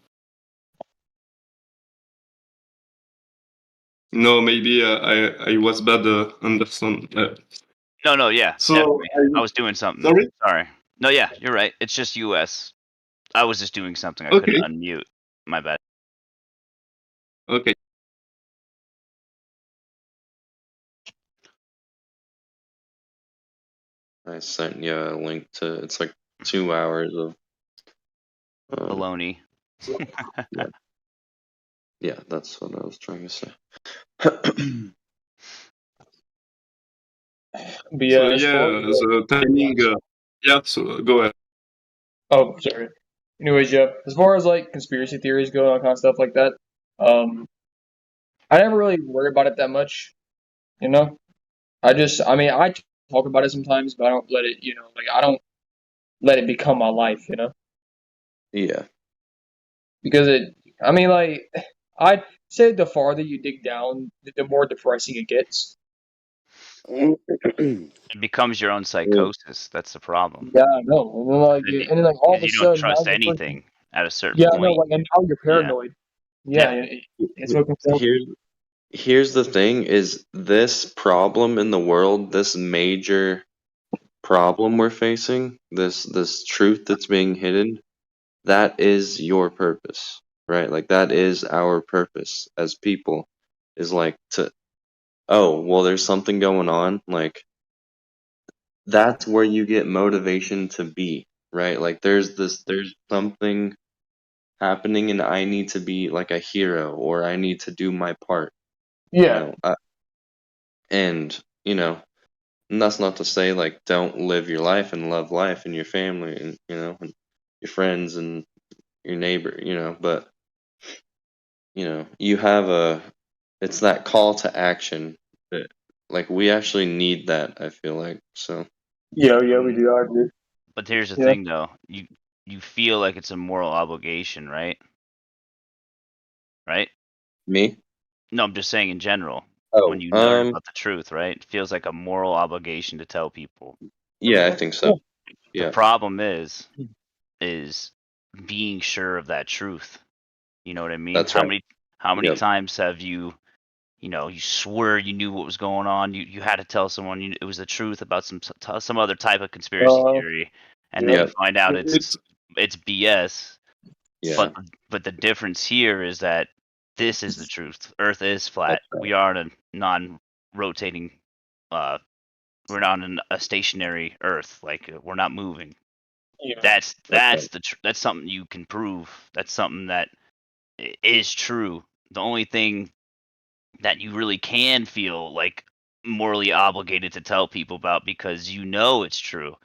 No, maybe I was bad understand. No, yeah, So definitely. I was doing something. sorry. Sorry. No, yeah, you're right. It's just U.S. I was just doing something. I couldn't Okay, unmute. My bad. okay. I sent you a link to. It's like 2 hours of. Baloney. Yeah, yeah, that's what I was trying to say. But So yeah, as yeah, far as the timing. Yeah. So go ahead. oh, sorry. Anyways, yeah, as far as like conspiracy theories go and all kind of stuff like that, I never really worry about it that much, you know. I mean, I talk about it sometimes, but I don't let it, like I don't let it become my life, Yeah. because I mean, like, I'd say the farther you dig down, the more depressing it gets. It becomes your own psychosis. That's the problem. Yeah, I know. And then, like, Because all of a you don't sudden, now trust you're freaking. anything at a certain Yeah, I know. point. Like, and now you're Yeah. paranoid. Yeah, Yeah. it's so control. Here's the thing: is this problem in the world, this major problem we're facing, this truth that's being hidden, that is your purpose, right? Like that is our purpose as people, is like to, oh, well, there's something going on, like that's where you get motivation to be, right? Like there's something happening and I need to be like a hero or I need to do my part, you Yeah, know. And, and that's not to say like don't live your life and love life and your family and, and your friends and your neighbor, but you have it's that call to action that like we actually need that, I feel like. So, yeah, we do. I agree. But here's the Yeah. thing, though. You feel like it's a moral obligation, right? Right? me? No, I'm just saying in general. When Oh, you learn about the truth, right? It feels like a moral obligation to tell people. yeah, I think so. The Yeah, problem is being sure of that truth. You know what I mean? that's right. How many Yep. times have you swore you knew what was going on. You had to tell someone it was the truth about some other type of conspiracy theory, and then Yeah. you Yep. find out It's it's BS. Yeah, But the difference here is that this is the truth. Earth is flat. that's right. We are on a non-rotating. Uh, we're not on a stationary Earth. Like we're not moving. Yeah. That's right. That's something you can prove. That's something that is true. The only thing that you really can feel like morally obligated to tell people about because you know it's true.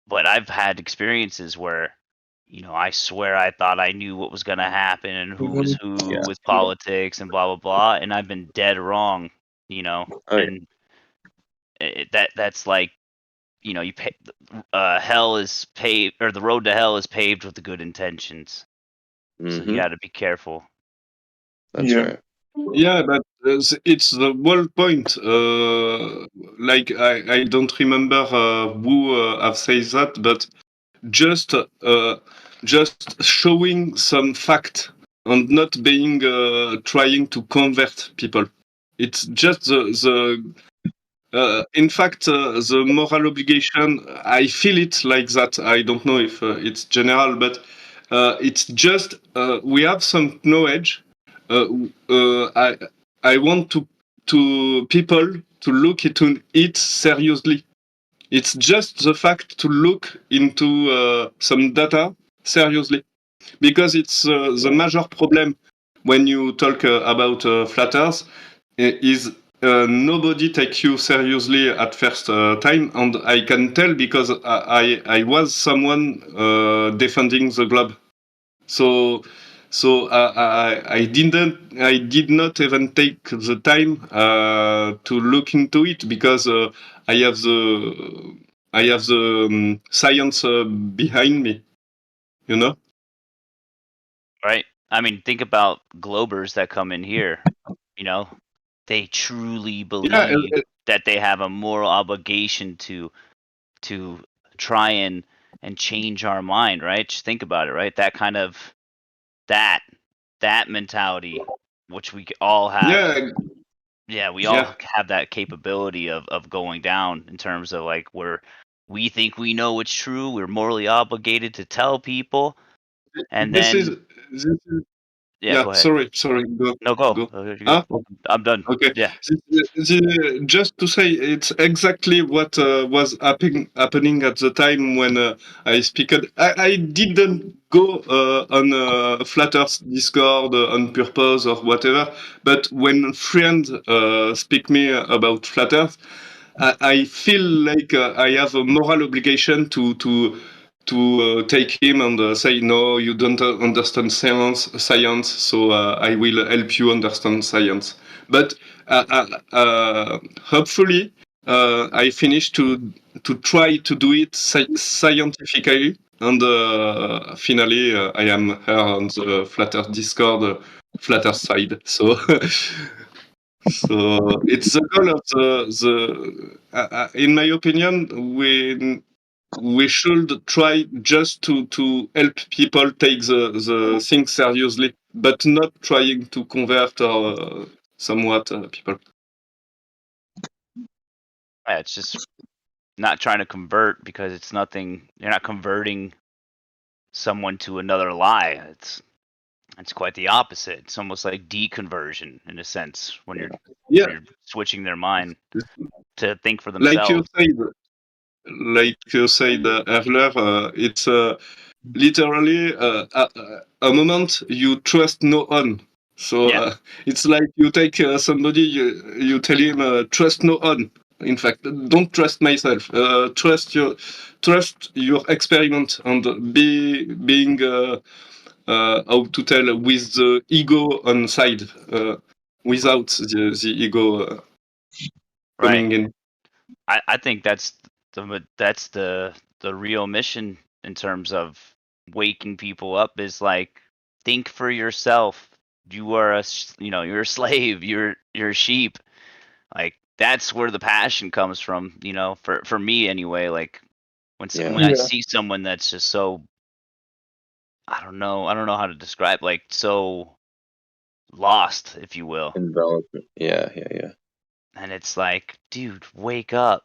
But I've had experiences where, I swear I thought I knew what was going to happen and who was who Yeah. with politics and blah blah blah, and I've been dead wrong, Oh, yeah. and that's like, you pay, hell is paved, or the road to hell is paved with the good intentions. So you Mm-hmm. got to be careful. That's Yeah. right. Yeah, but it's the whole point. Like I don't remember who have said that, but just uh, just showing some fact and not being trying to convert people. It's just in fact, the moral obligation, I feel it like that. I don't know if it's general, but it's just we have some knowledge. Uh, I want to people to look into it seriously. It's just the fact to look into some data seriously, because it's the major problem when you talk about flat Earth is nobody take you seriously at first time, and I can tell because I was someone defending the globe. So I did not even take the time to look into it because I have the science behind me, you know. Right? I mean, think about Globers that come in here, you know, they truly Yeah, believe that they have a moral obligation to try and change our mind, right? Just think about it, right? That kind of that that mentality, which we all have. yeah, Yeah, we yeah. all have that capability of going down in terms of like we think we know what's true, we're morally obligated to tell people, and This is then this is yeah, yeah. go ahead. Sorry. Go No, go. go. You go. Huh? I'm done. Okay. Yeah. Just to say, it's exactly what was happening at the time when I speak. I didn't go on Flat Earth Discord on purpose or whatever, but when friends speak me about Flat Earth, I feel like I have a moral obligation take him and say, no, you don't understand science, so I will help you understand science. But hopefully, I finished to try to do it scientifically, and finally, I am here on the Flat Earth Discord, Flat Earth side. So. So it's the goal of the in my opinion, we should try just to help people take the thing seriously, but not trying to convert somewhat people. Yeah, it's just not trying to convert because it's nothing. You're not converting someone to another lie. It's quite the opposite. It's almost like deconversion in a sense when Yeah, you're switching their mind to think for like you themselves. said, earlier, it's literally a moment you trust no one. So Yeah, it's like you take somebody, you tell him trust no one. In fact, don't trust myself. Trust your experiment and being how to tell with the ego on side, without the ego right. coming in. I think that's the real mission in terms of waking people up is like think for yourself. You are you're a slave. You're a sheep. Like that's where the passion comes from. For me anyway. Like Yeah. when I see someone that's just so I don't know how to describe like so lost, if you will, Envelopment. Yeah. and it's like, dude, wake up,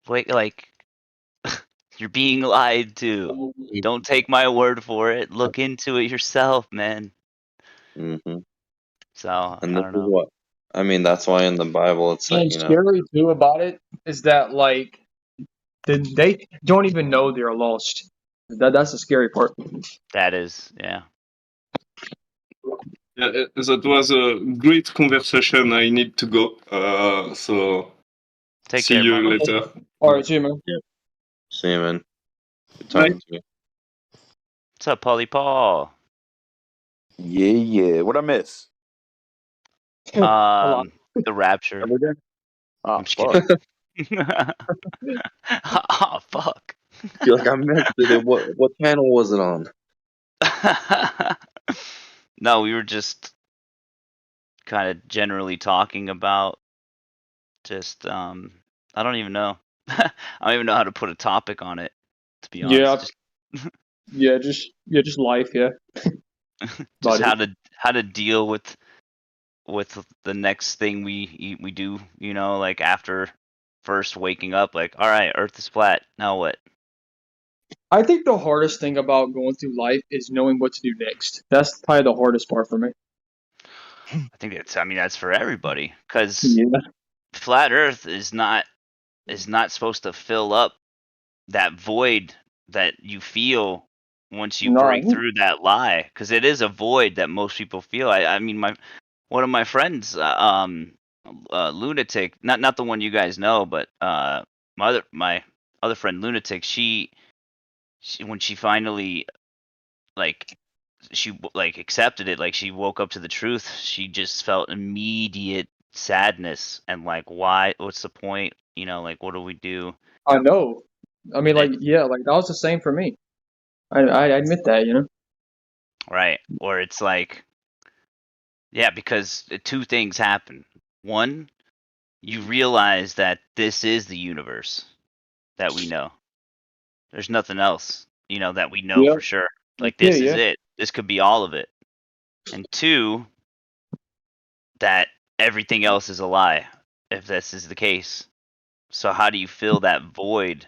like you're being lied to. Don't take my word for it. Look into it yourself, man. Mm-hmm. So And I this don't is know. what I mean. That's why in the Bible it's like And scary too about it is that like they don't even know they're lost. That's the scary part. That is, yeah. Yeah, that was a great conversation. I need to go. So Take see care, you Mark. later. All right, see you, man. yeah. See you, man. Good Bye. talking to you. What's up, Polly Paul? Yeah. What I miss? A lot. The Rapture. Everything? I'm Oh, just fuck. kidding. Oh fuck. Feel like I missed it. What channel was it on? No, we were just kind of generally talking about just I don't even know. I don't even know how to put a topic on it, to be honest. Yeah, just life. Yeah, Just about it. how to deal with the next thing we do, like after first waking up, like, all right, Earth is flat. Now what? I think the hardest thing about going through life is knowing what to do next. That's probably the hardest part for me. I mean that's for everybody because Yeah. flat Earth is not supposed to fill up that void that you feel once you break No. through that lie, because it is a void that most people feel. I mean, one of my friends, lunatic, not the one you guys know, but my other friend lunatic, she when she finally like like accepted it, like she woke up to the truth, she just felt immediate sadness and like, what's the point, like what do we do? I know. I mean, And like, it yeah, like that was the same for me. I admit that. Right, or it's like, yeah, because two things happen. One, you realize that this is the universe that we know. There's nothing else, that we know Yeah. for sure. Like Yeah. this is Yeah. it. This could be all of it. And two, that everything else is a lie, if this is the case. So how do you fill that void?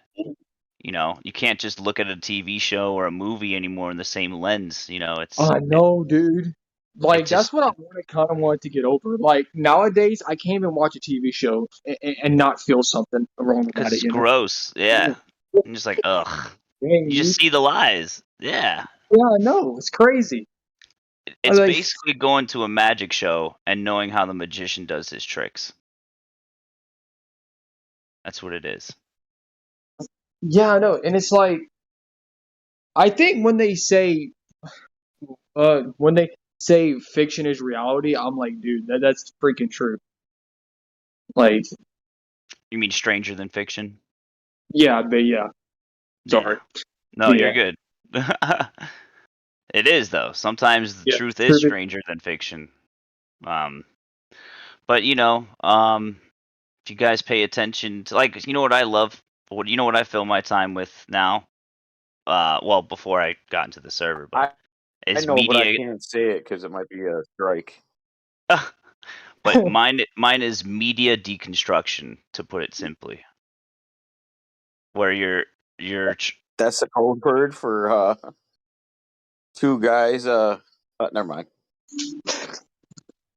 You can't just look at a TV show or a movie anymore in the same lens. I know, dude. It Like just that's what I kind of wanted to get over. Like nowadays, I can't even watch a TV show and not feel something wrong because about it. it's gross. Yeah, I'm just like, ugh. Dang, You just dude. see the lies. Yeah. Yeah, I know. It's crazy. I It's like, basically going to a magic show and knowing how the magician does his tricks. That's what it is. yeah, I know. And it's like I think when they say fiction is reality, I'm like, dude, that's freaking true. Like, You mean Stranger Than Fiction? yeah, but yeah, sorry. Yeah. No, Yeah. you're good. It is though. Sometimes the Yeah, truth is truth is- stranger than fiction. Um, but if you guys pay attention to, like, what I love, what I fill my time with now. Well, before I got into the server, but I is know, but I media. can't say it because it might be a strike. But mine is media deconstruction, to put it simply, where you're That's a code word for two guys. Never mind.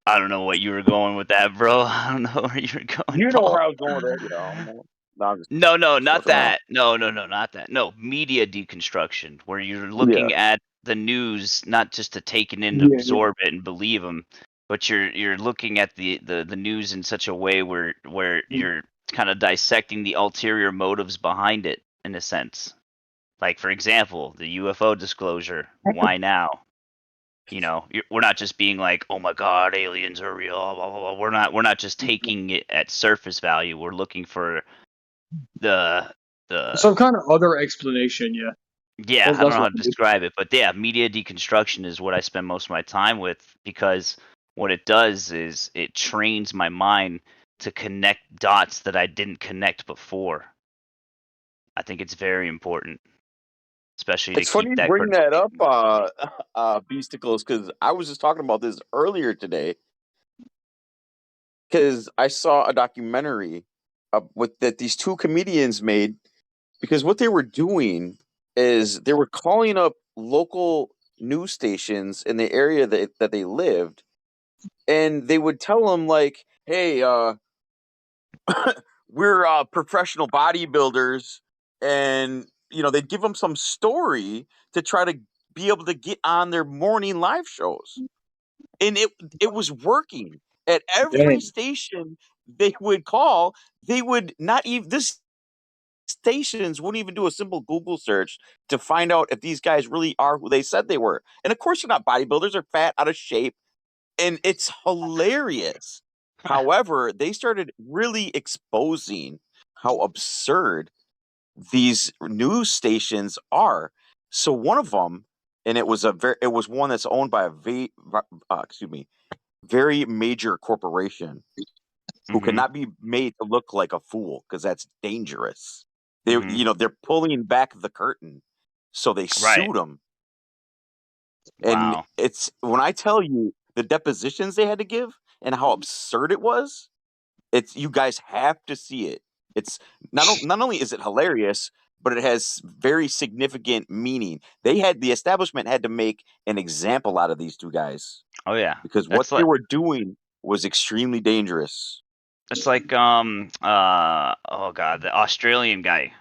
I don't know what you were going with that, bro. I don't know where you were going, You know Paul. where I was going with that, you know. No, I'm just No, not fucking around. that. No, not that. No, media deconstruction, where you're Yeah. looking at the news not just to take it in, yeah, absorb it, and believe them, but you're looking at the news in such a way where you're kind of dissecting the ulterior motives behind it, in a sense. Like, for example, the UFO disclosure. Why now? We're not just being like, "Oh my God, aliens are real." Blah, blah, blah. We're not just taking it at surface value. We're looking for the some kind of other explanation. Yeah, yeah, I don't that's know what how to describe it, but yeah, media deconstruction is what I spend most of my time with, because what it does is it trains my mind to connect dots that I didn't connect before. I think it's very important, especially to It's funny keep you that bring critical that up, thinking. Beasticles, because I was just talking about this earlier today. Because I saw a documentary with that these two comedians made. Because what they were doing is they were calling up local news stations in the area that they lived, and they would tell them like, "Hey, we're professional bodybuilders," and they'd give them some story to try to be able to get on their morning live shows, and it was working at every dang. station they would call. They would not even this stations wouldn't even do a simple Google search to find out if these guys really are who they said they were. And of course, they're not bodybuilders; they're fat, out of shape, and it's hilarious. However, they started really exposing how absurd these news stations are. So one of them, and it was one that's owned by a very major corporation who Mhm. cannot be made to look like a fool because that's dangerous. Mhm. They're pulling back the curtain, so they Right. sued them. And Wow. it's when I tell you the depositions they had to give and how absurd it was, it's you guys have to see it. It's not only is it hilarious, but it has very significant meaning. The establishment had to make an example out of these two guys Oh yeah. because what That's they like were doing was extremely dangerous. It's like oh god, the Australian guy,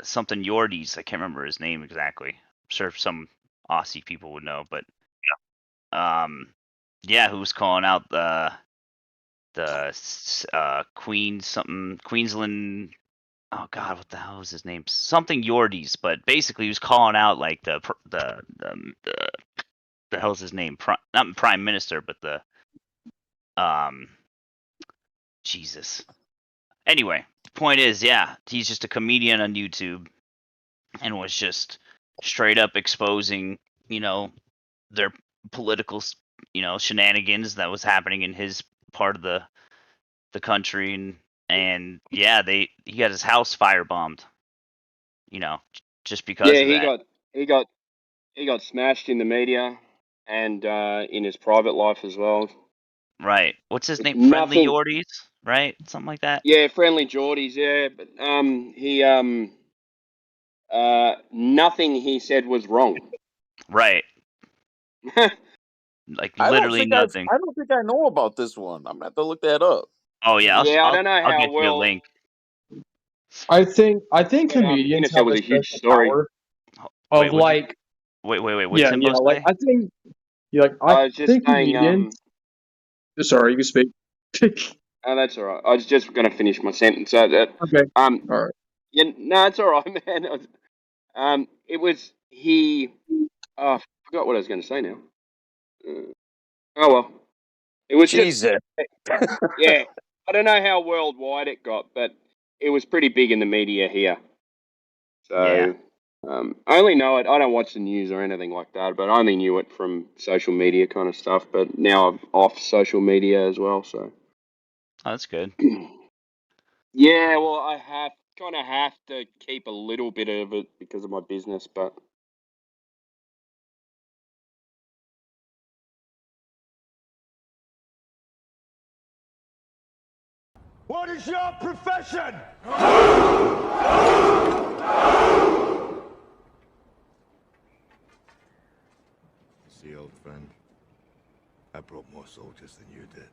something Yordies. I can't remember his name exactly. I'm sure some Aussie people would know, but yeah, who was calling out the Queensland. Oh god, what the hell was his name? Something Yordies, but basically he was calling out like the hell's his name? Not Prime Minister, but the um Jesus. Anyway, the point is, yeah, he's just a comedian on YouTube and was just straight up exposing, their political, shenanigans that was happening in his part of the country, and yeah, he got his house firebombed, just because Yeah, of that. he got smashed in the media and in his private life as well. Right. What's his name? Friendly Nothing. Yordies, right? Something like that. Yeah, friendly Geordies. Yeah, but he nothing he said was wrong. Right. Like I don't literally think nothing. I don't think I know about this one. I'm gonna have to look that up. Oh yeah, Yeah, I don't know I'll how get you a well, link. I think but comedians that have was a a huge special story. power Wait, of like, wait. What's yeah, Timbo like say? I think, I I was just think saying, comedians. Sorry, you can speak. oh, that's all right. I was just gonna finish my sentence. So that, Okay, um, all right. yeah, no, it's all right, man. It was he. I forgot what I was going to say now. Oh well, it was just Jesus. yeah. I don't know how worldwide it got, but it was pretty big in the media here. Yeah. So I only know it. I don't watch the news or anything like that, but I only knew it from social media kind of stuff. But now I'm off social media as well, so Oh, that's good. yeah. Well, I have to keep a little bit of it because of my business, but What is your profession? See, old friend, I brought more soldiers than you did.